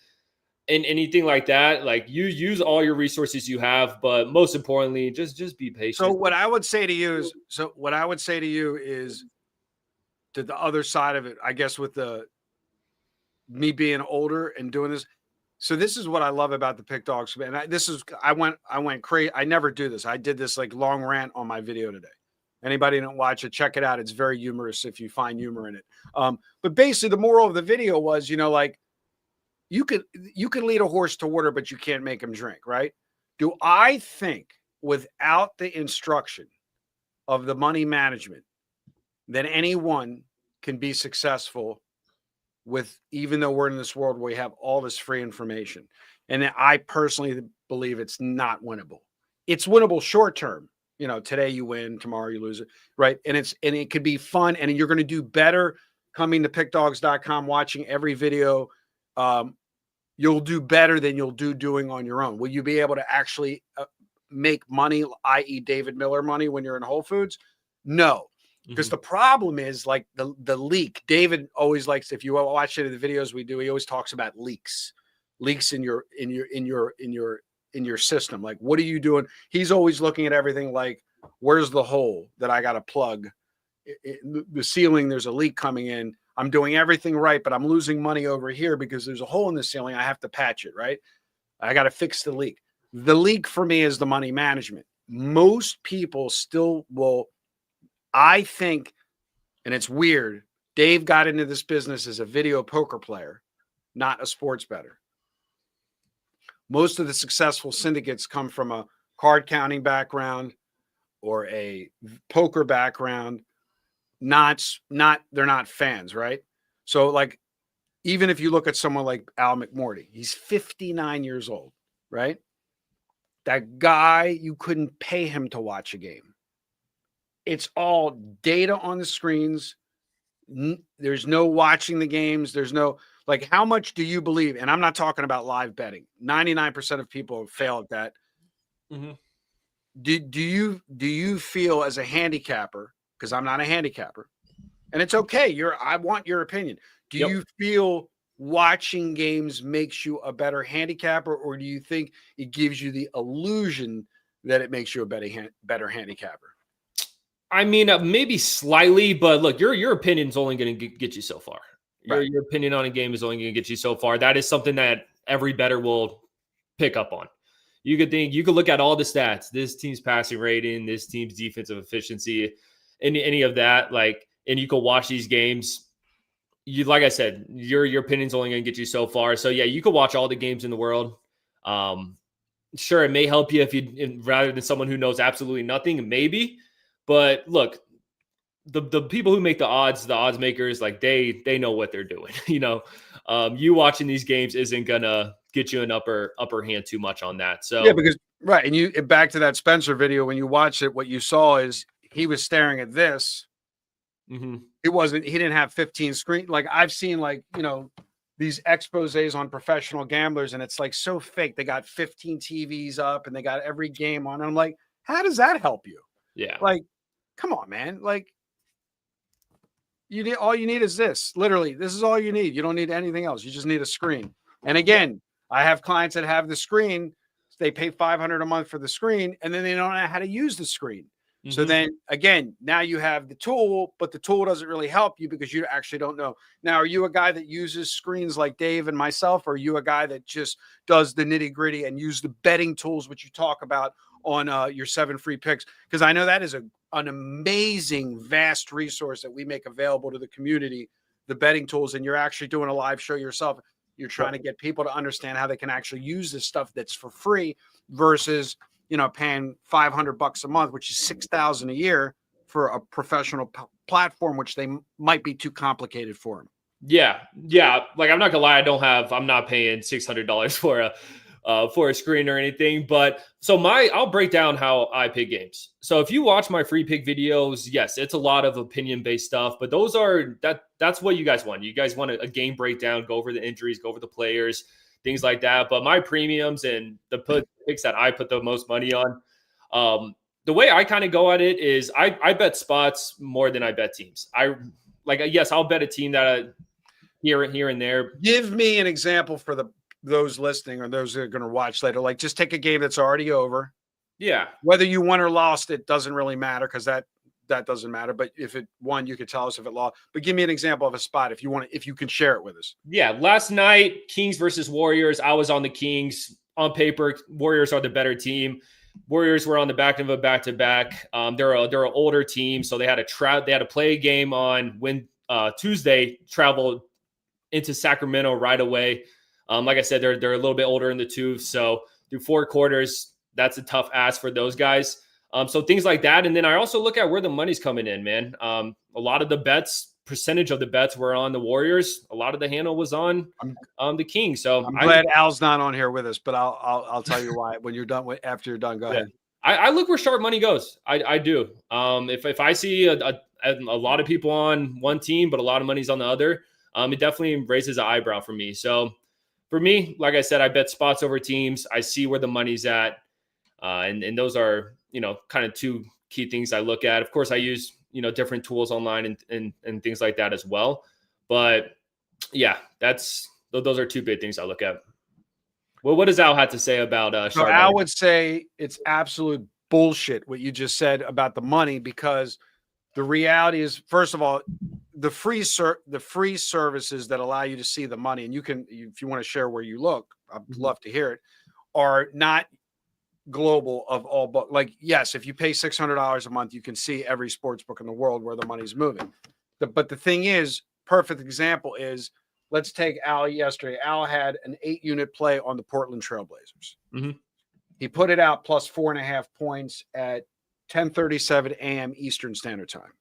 and anything like that, like you use all your resources you have, but most importantly, just be patient. So what I would say to you is to the other side of it, I guess, with me being older and doing this. So this is what I love about the PickDawgz. And I went crazy. I never do this. I did this long rant on my video today. Anybody didn't watch it, check it out. It's very humorous if you find humor in it. But basically the moral of the video was, you can lead a horse to water, but you can't make him drink, right? Do I think without the instruction of the money management that anyone can be successful with, even though we're in this world where we have all this free information? And I personally believe it's not winnable. It's winnable short term. You know, today you win, tomorrow you lose it, right? And it could be fun, and you're going to do better coming to pickdawgz.com, watching every video. You'll do better than you'll do doing on your own. Will you be able to actually make money, i.e. David Miller money, when you're in Whole Foods? No, because the problem is like the leak. David always likes, if you watch any of the videos we do, he always talks about leaks in your system. Like, what are you doing? He's always looking at everything like, where's the hole that I got to plug? The ceiling, there's a leak coming in. I'm doing everything right, but I'm losing money over here because there's a hole in the ceiling. I have to patch it, right? I got to fix the leak. The leak for me is the money management. Most people still will, I think, and it's weird, Dave got into this business as a video poker player, not a sports bettor. Most of the successful syndicates come from a card counting background or a poker background. They're not fans, right? So like, even if you look at someone like Al McMorty, he's 59 years old, right? That guy, you couldn't pay him to watch a game. It's all data on the screens. There's no watching the games. There's no, like, how much do you believe? And I'm not talking about live betting. 99% of people fail at that. Mm-hmm. Do you feel as a handicapper, because I'm not a handicapper, and it's okay, I want your opinion. Do you feel watching games makes you a better handicapper, or do you think it gives you the illusion that it makes you a better handicapper? I mean, maybe slightly, but look, your opinion is only going to get you so far. Right. Your opinion on a game is only going to get you so far. That is something that every bettor will pick up on. You could look at all the stats, this team's passing rating, this team's defensive efficiency, any of that, like, and you could watch these games. Like I said, your opinion's only going to get you so far. So yeah, you could watch all the games in the world. Sure, it may help you rather than someone who knows absolutely nothing, maybe. But look, the people who make the odds makers, like they know what they're doing. You know, you watching these games isn't gonna get you an upper hand too much on that. So yeah, because right, and you back to that Spencer video, when you watch it, what you saw is he was staring at this. Mm-hmm. He didn't have 15 screen. Like, I've seen, like, you know, these exposés on professional gamblers, and it's like so fake. They got 15 TVs up and they got every game on. And I'm like, how does that help you? Yeah. Like, come on, man. Like, all you need is this. Literally, this is all you need. You don't need anything else. You just need a screen. And again, I have clients that have the screen. They pay $500 a month for the screen, and then they don't know how to use the screen. Mm-hmm. So then again, now you have the tool, but the tool doesn't really help you because you actually don't know. Now, are you a guy that uses screens like Dave and myself, or are you a guy that just does the nitty gritty and use the betting tools, which you talk about on your 7 free picks? Because I know that is an amazing, vast resource that we make available to the community, the betting tools, and you're actually doing a live show yourself. You're trying to get people to understand how they can actually use this stuff that's for free versus, you know, paying $500 a month, which is $6,000 a year for a professional platform, which they might be too complicated for them. Yeah. Like, I'm not gonna lie, I'm not paying $600 for a screen or anything. But so I'll break down how I pick games. So if you watch my free pick videos, yes, it's a lot of opinion-based stuff, but that's what you guys want. You guys want a game breakdown, go over the injuries, go over the players, things like that. But my premiums and the picks that I put the most money on, the way I kind of go at it is I bet spots more than I bet teams. Yes, I'll bet a team that here and there. Give me an example for those listening or those that are going to watch later. Like, just take a game that's already over. Yeah. Whether you won or lost, it doesn't really matter, because that doesn't matter. But if it won, you could tell us if it lost. But give me an example of a spot if you can share it with us. Yeah. Last night, Kings versus Warriors. I was on the Kings. On paper, Warriors are the better team. Warriors were on the back of a back-to-back. They're an older team, so they had to play a game on Tuesday, travel into Sacramento right away. Like I said, they're a little bit older in the tooth, so through 4 quarters, that's a tough ask for those guys. So things like that, and then I also look at where the money's coming in, man. A lot of the percentage of the bets were on the Warriors. A lot of the handle was on the Kings. So I'm glad Al's not on here with us, but I'll tell you why when you're done after you're done. Go ahead. I look where sharp money goes. I do. If I see a lot of people on one team, but a lot of money's on the other, it definitely raises an eyebrow for me. So for me, like I said, I bet spots over teams. I see where the money's at. And those are, kind of two key things I look at. Of course, I use, different tools online and things like that as well. But yeah, those are two big things I look at. Well, what does Al have to say about so Al would say it's absolute bullshit what you just said about the money, because the reality is, first of all, the free services that allow you to see the money, and you can, if you want to share where you look, I'd love to hear it, are not global of all. But like, yes, if you pay $600 a month, you can see every sports book in the world where the money's moving. But the thing is, perfect example is, let's take Al yesterday. Al had an 8-unit play on the Portland Trailblazers. Mm-hmm. He put it out plus 4.5 points at 10:37 a.m. Eastern Standard Time.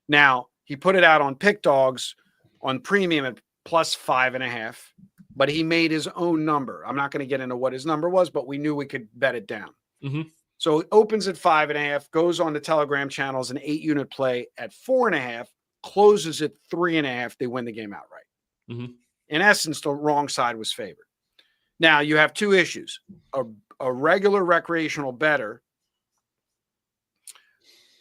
Now, he put it out on PickDawgz on premium at plus 5.5, but he made his own number. I'm not going to get into what his number was, but we knew we could bet it down. Mm-hmm. So it opens at 5.5, goes on the Telegram channels, an 8-unit play at 4.5, closes at 3.5. They win the game outright. Mm-hmm. In essence, the wrong side was favored. Now you have two issues. A regular recreational bettor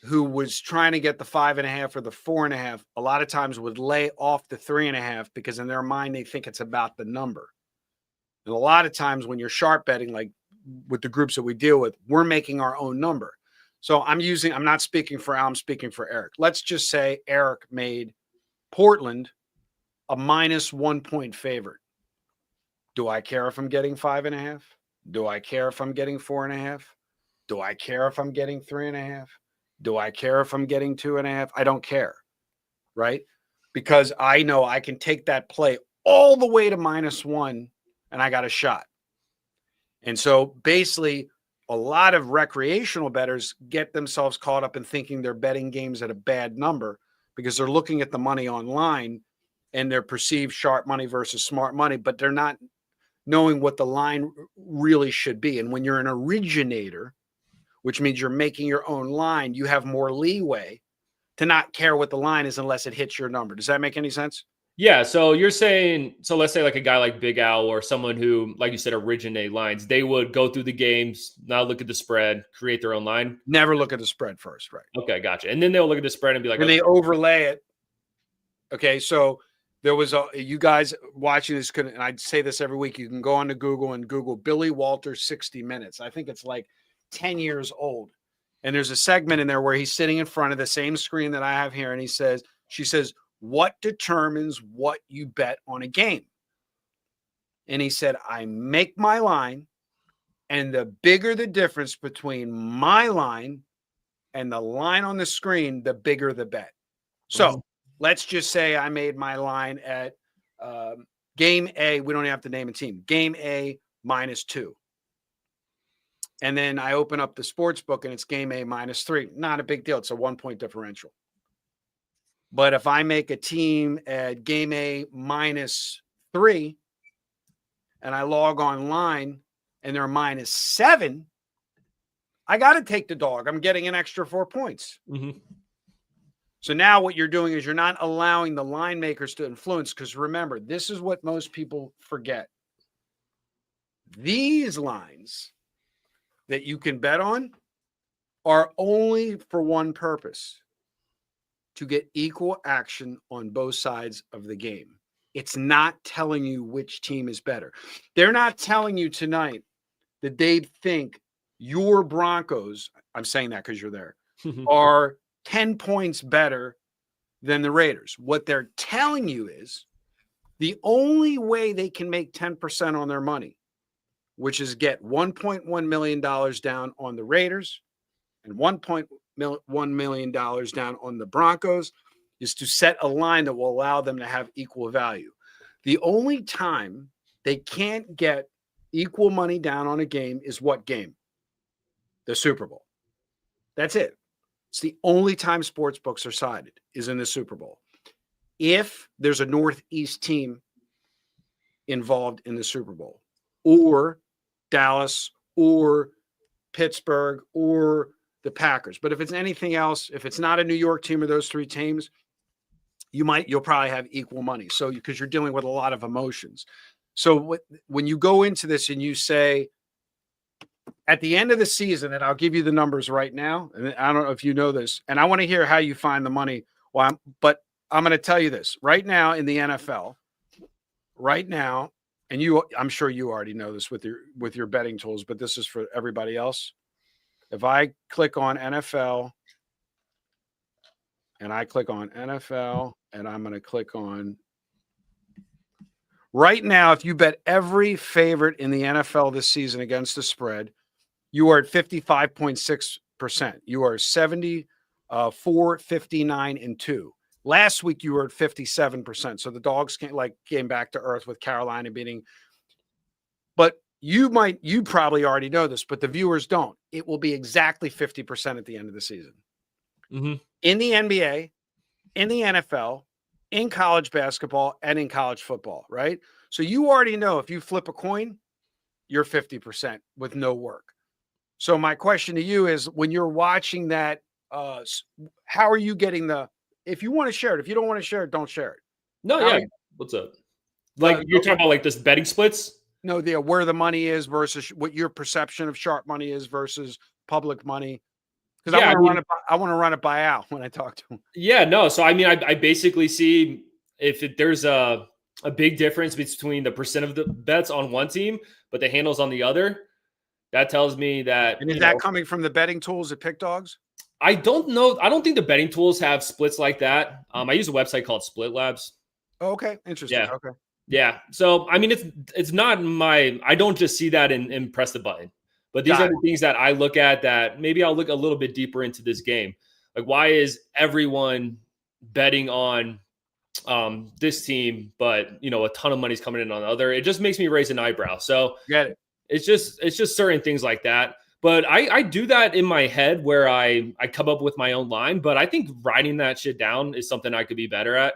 who was trying to get the 5.5 or the 4.5, a lot of times would lay off the 3.5 because in their mind, they think it's about the number. And a lot of times when you're sharp betting, like with the groups that we deal with, we're making our own number. So I'm not speaking for Al, I'm speaking for Eric. Let's just say Eric made Portland a -1 point favorite. Do I care if I'm getting 5.5? Do I care if I'm getting 4.5? Do I care if I'm getting 3.5? Do I care if I'm getting 2.5? I don't care, right? Because I know I can take that play all the way to -1 and I got a shot. And so basically, a lot of recreational bettors get themselves caught up in thinking they're betting games at a bad number because they're looking at the money online and their perceived sharp money versus smart money, but they're not knowing what the line really should be. And when you're an originator, which means you're making your own line, you have more leeway to not care what the line is unless it hits your number. Does that make any sense? Yeah. So you're saying, so let's say like a guy like Big Al or someone who, like you said, originate lines, they would go through the games, not look at the spread, create their own line. Never look at the spread first, right? Okay, gotcha. And then they'll look at the spread and be like, and they overlay it. Okay, so there was you guys watching this and I'd say this every week. You can go on to Google and Google Billy Walters 60 Minutes. I think it's like 10 years old. And there's a segment in there where he's sitting in front of the same screen that I have here. And she says, what determines what you bet on a game? And he said, I make my line, and the bigger the difference between my line and the line on the screen, the bigger the bet. So let's just say I made my line at game A. We don't have to name a team. Game A -2. And then I open up the sports book and it's game A -3. Not a big deal. It's a 1 point differential. But if I make a team at game A -3 and I log online and they're -7, I got to take the dog. I'm getting an extra 4 points. Mm-hmm. So now what you're doing is you're not allowing the line makers to influence, because remember, this is what most people forget. These lines that you can bet on are only for one purpose: to get equal action on both sides of the game. It's not telling you which team is better. They're not telling you tonight that they think your Broncos, I'm saying that because you're there, are 10 points better than the Raiders. What they're telling you is the only way they can make 10% on their money, which is get $1.1 million down on the Raiders and $1.1 million down on the Broncos, is to set a line that will allow them to have equal value. The only time they can't get equal money down on a game is what game? The Super Bowl. That's it. It's the only time sports books are sided is in the Super Bowl. If there's a Northeast team involved in the Super Bowl, or Dallas, or Pittsburgh, or the Packers. But if it's anything else, if it's not a New York team or those three teams, you'll probably have equal money. So because you're dealing with a lot of emotions. So when you go into this and you say, at the end of the season, and I'll give you the numbers right now, and I don't know if you know this, and I want to hear how you find the money. But I'm going to tell you this right now in the NFL, right now, and I'm sure you already know this with your betting tools, but this is for everybody else. If I click on NFL and I click on NFL and I'm going to click on right now, if you bet every favorite in the NFL this season against the spread, you are at 55.6%. You are 74, 59, and 2. Last week you were at 57%. So the Dogs came back to earth with Carolina beating. But you probably already know this, but the viewers don't. It will be exactly 50% at the end of the season. Mm-hmm. In the NBA, in the NFL, in college basketball, and in college football, right? So you already know if you flip a coin, you're 50% with no work. So my question to you is, when you're watching that, how are you getting if you want to share it, if you don't want to share it, don't share it. No, yeah. What's up? Like you're talking about like this betting splits? No, where the money is versus what your perception of sharp money is versus public money. Because I want to run it by Al when I talk to him. Yeah, no. So I mean, I basically see if there's a big difference between the percent of the bets on one team, but the handles on the other. That tells me that. And is that coming from the betting tools at PickDawgz? I don't know. I don't think the betting tools have splits like that. I use a website called Split Labs. Oh, okay, interesting. Yeah. Okay. Yeah. So I mean, it's not I don't just see that and press the button. But these are the things that I look at that maybe I'll look a little bit deeper into this game. Like, why is everyone betting on this team, but a ton of money's coming in on the other? It just makes me raise an eyebrow. So get it. It's just certain things like that. But I do that in my head where I come up with my own line. But I think writing that shit down is something I could be better at.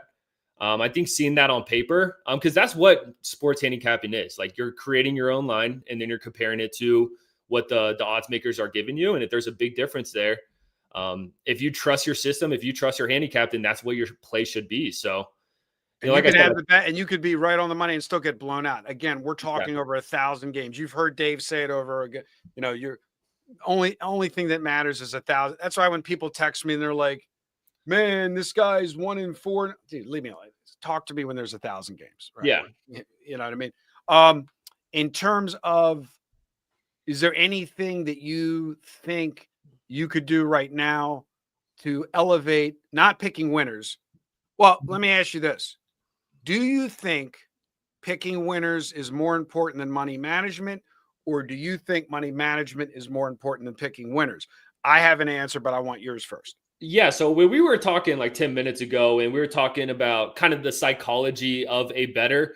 I think seeing that on paper, because that's what sports handicapping is. Like, you're creating your own line and then you're comparing it to what the odds makers are giving you. And if there's a big difference there, if you trust your system, if you trust your handicap, then that's what your play should be. So, you can have the bet and you could be right on the money and still get blown out. Again, we're talking over 1,000 games. You've heard Dave say it over again. You're only thing that matters is 1,000. That's why when people text me and they're like, man, this guy's 1 in 4. Dude, leave me alone. Talk to me when there's 1,000 games. Right? Yeah. You know what I mean? In terms of, is there anything that you think you could do right now to elevate, not picking winners? Well, let me ask you this. Do you think picking winners is more important than money management, or do you think money management is more important than picking winners? I have an answer, but I want yours first. Yeah. So when we were talking like 10 minutes ago, and we were talking about kind of the psychology of a bettor,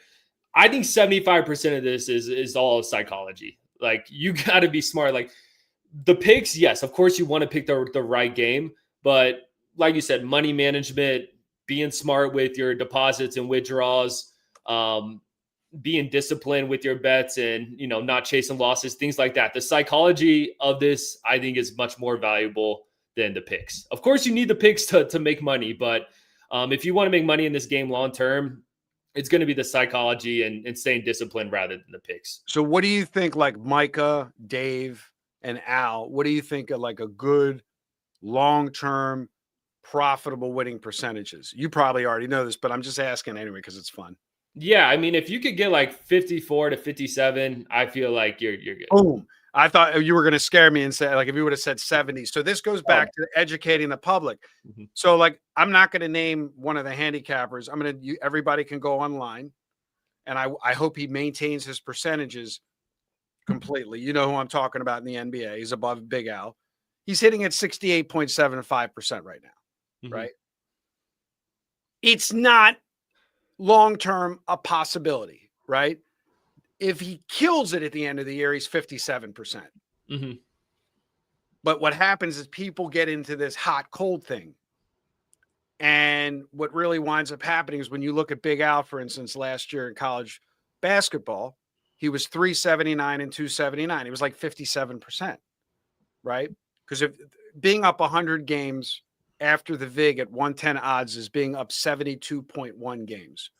I think 75% of this is all psychology. Like, you got to be smart. Like, the picks, yes, of course you want to pick the right game, but like you said, money management, being smart with your deposits and withdrawals, being disciplined with your bets and, not chasing losses, things like that. The psychology of this, I think, is much more valuable than the picks. Of course, you need the picks to make money, but if you want to make money in this game long-term, it's going to be the psychology and staying disciplined rather than the picks. So what do you think, like Micah, Dave, and Al, what do you think of like a good long-term profitable winning percentages? You probably already know this, but I'm just asking anyway because it's fun. Yeah, I mean, if you could get like 54 to 57, I feel like you're good. Boom. I thought you were going to scare me and say, like, if you would have said 70. So this goes back to educating the public. Mm-hmm. So, like, I'm not going to name one of the handicappers. Everybody can go online, and I hope he maintains his percentages completely. You know who I'm talking about in the NBA. He's above Big Al. He's hitting at 68.75% right now, right? It's not long-term a possibility, right? if he kills it at the end of the year, he's 57%. Mm-hmm. But what happens is people get into this hot cold thing. And what really winds up happening is when you look at Big Al, for instance, last year in college basketball, he was 379 and 279. He was like 57%, right? Because if being up 100 games after the VIG at 110 odds is being up 72.1 games.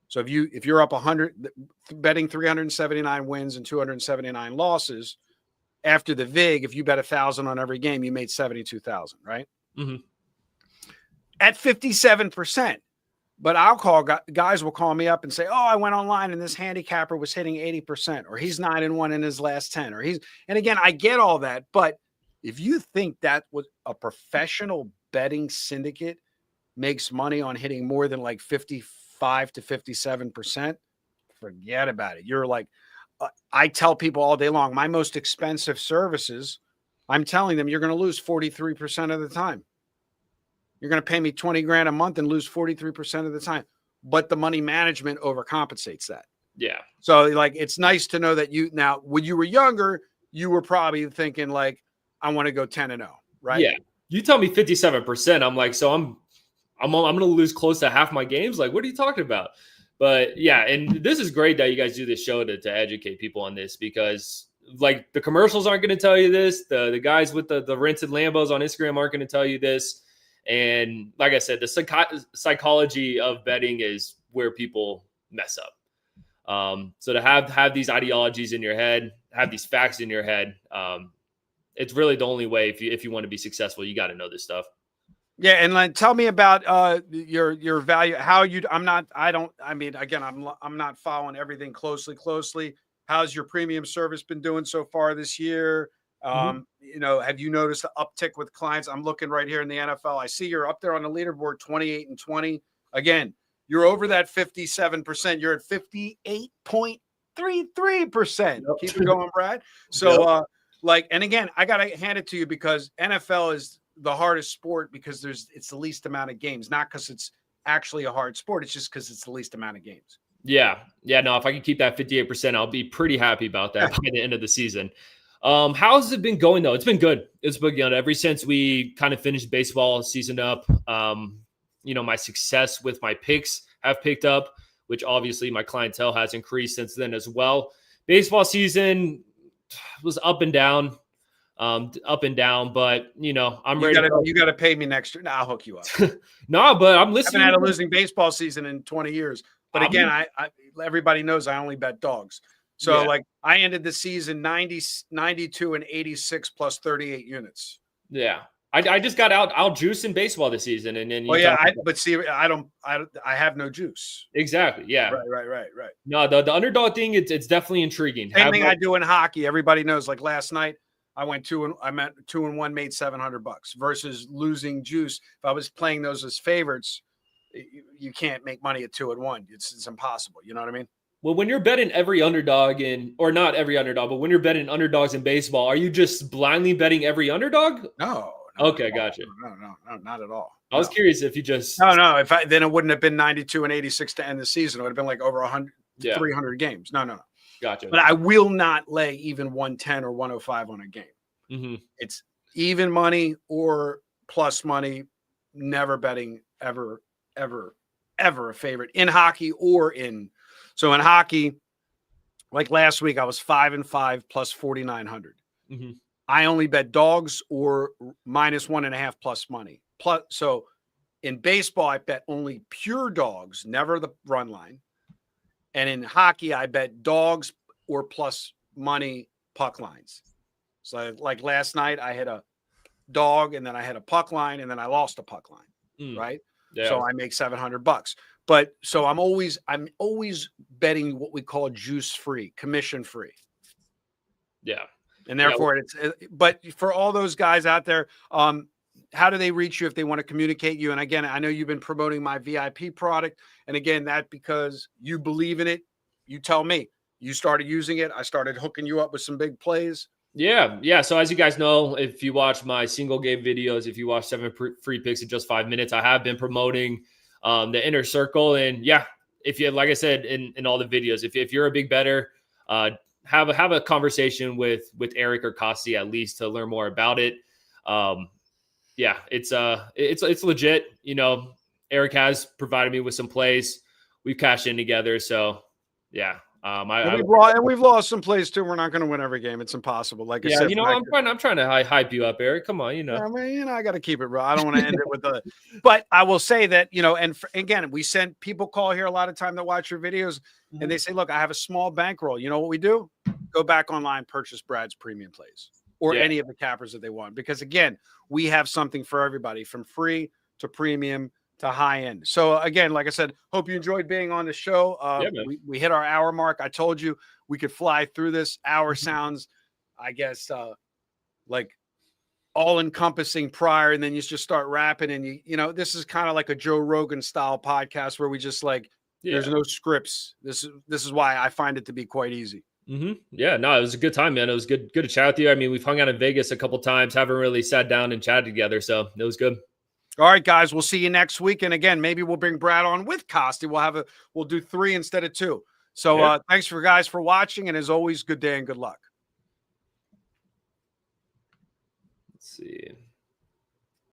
So if you're up 100, betting 379 wins and 279 losses after the VIG, if you bet 1,000 on every game, you made 72,000, right? Mm-hmm. At 57%. But guys will call me up and say, "Oh, I went online and this handicapper was hitting 80%, or he's 9-1 in his last 10, or and again, I get all that, but if you think that was a professional betting syndicate makes money on hitting more than like 55 to 57%, forget about it. You're like, I tell people all day long, my most expensive services, I'm telling them you're going to lose 43% of the time. You're going to pay me 20 grand a month and lose 43% of the time. But the money management overcompensates that. Yeah. So like, it's nice to know that now, when you were younger, you were probably thinking like, I want to go 10-0, right? Yeah. You tell me 57%. I'm like, so I'm going to lose close to half my games. Like, what are you talking about? But yeah, and this is great that you guys do this show to educate people on this, because like the commercials aren't going to tell you this. The guys with the rented Lambos on Instagram aren't going to tell you this. And like I said, the psychology of betting is where people mess up. So to have these ideologies in your head, have these facts in your head, it's really the only way if you want to be successful. You got to know this stuff. Yeah, and like, tell me about your value. I'm not following everything closely. How's your premium service been doing so far this year? Have you noticed an uptick with clients? I'm looking right here in the NFL. I see you're up there on the leaderboard, 28-20. Again, you're over that 57%. You're at 58.33%. Yep. Keep it going, Brad. So, and again, I got to hand it to you because NFL is the hardest sport because it's the least amount of games, not because it's actually a hard sport. It's just because it's the least amount of games. Yeah. No, if I can keep that 58%, I'll be pretty happy about that by the end of the season. How's it been going though? It's been good. It's been good ever since we kind of finished baseball season up. My success with my picks have picked up, which obviously my clientele has increased since then as well. Baseball season was up and down, but I'm ready. You got to pay me next year. I'll hook you up. No, but I'm listening. I haven't had a losing baseball season in 20 years. But again, I everybody knows I only bet dogs. So like I ended the season 92 and 86 plus 38 units. Yeah. I just got out juice in baseball this season. And then I have no juice. Exactly. Yeah. Right. No, the underdog thing, it's definitely intriguing. Same thing I do in hockey. Everybody knows, like last night I went 2-1, made $700 versus losing juice. If I was playing those as favorites, you can't make money at 2-1. It's impossible. You know what I mean? Well, when you're betting every underdog or not every underdog, but when you're betting underdogs in baseball, are you just blindly betting every underdog? No. Okay, gotcha. No, not at all. I was curious if you just no. Then it wouldn't have been 92 and 86 to end the season. It would have been like over 100, 300 games. No. Gotcha. But I will not lay even 110 or 105 on a game. Mm-hmm. It's even money or plus money. Never betting ever a favorite in hockey or in. So in hockey, like last week, I was 5-5 plus 4,900. Mm-hmm. I only bet dogs or -1.5 plus money. So in baseball, I bet only pure dogs, never the run line. And in hockey, I bet dogs or plus money puck lines. So like last night, I had a dog and then I had a puck line and then I lost a puck line, right? Yeah. So I make $700. But so I'm always betting what we call juice free, commission free. Yeah. And therefore but for all those guys out there, how do they reach you if they want to communicate you? And again, I know you've been promoting my VIP product. And again, that because you believe in it, you tell me. You started using it. I started hooking you up with some big plays. Yeah. So as you guys know, if you watch my single game videos, if you watch 7 free picks in just 5 minutes, I have been promoting the inner circle. And if you, like I said, in all the videos, if you're a big bettor, have a conversation with Eric or Costi at least to learn more about it. Yeah, it's legit. Eric has provided me with some plays. We've cashed in together, so yeah. We've lost some plays too. We're not going to win every game. It's impossible. Like I said, I'm trying to hype you up, Eric. Come on, Yeah, I mean, I got to keep it real. I don't want to end it with the. But I will say that again, we send people call here a lot of time that watch your videos, and they say, "Look, I have a small bankroll. You know what we do? Go back online, purchase Brad's premium plays or any of the cappers that they want, because again, we have something for everybody from free to premium to high end. So again, like I said, hope you enjoyed being on the show. We hit our hour mark. I told you we could fly through this. Hour sounds, I guess, like all-encompassing prior, and then you just start rapping, and this is kind of like a Joe Rogan style podcast where we just there's no scripts. This is why I find it to be quite easy. Yeah, no, it was a good time, man. It was good to chat with you. I mean, we've hung out in Vegas a couple times, haven't really sat down and chatted together, so it was good. All right, guys, we'll see you next week. And again, maybe we'll bring Brad on with Costi. We'll do 3 instead of 2. So thanks for guys for watching. And as always, good day and good luck. Let's see.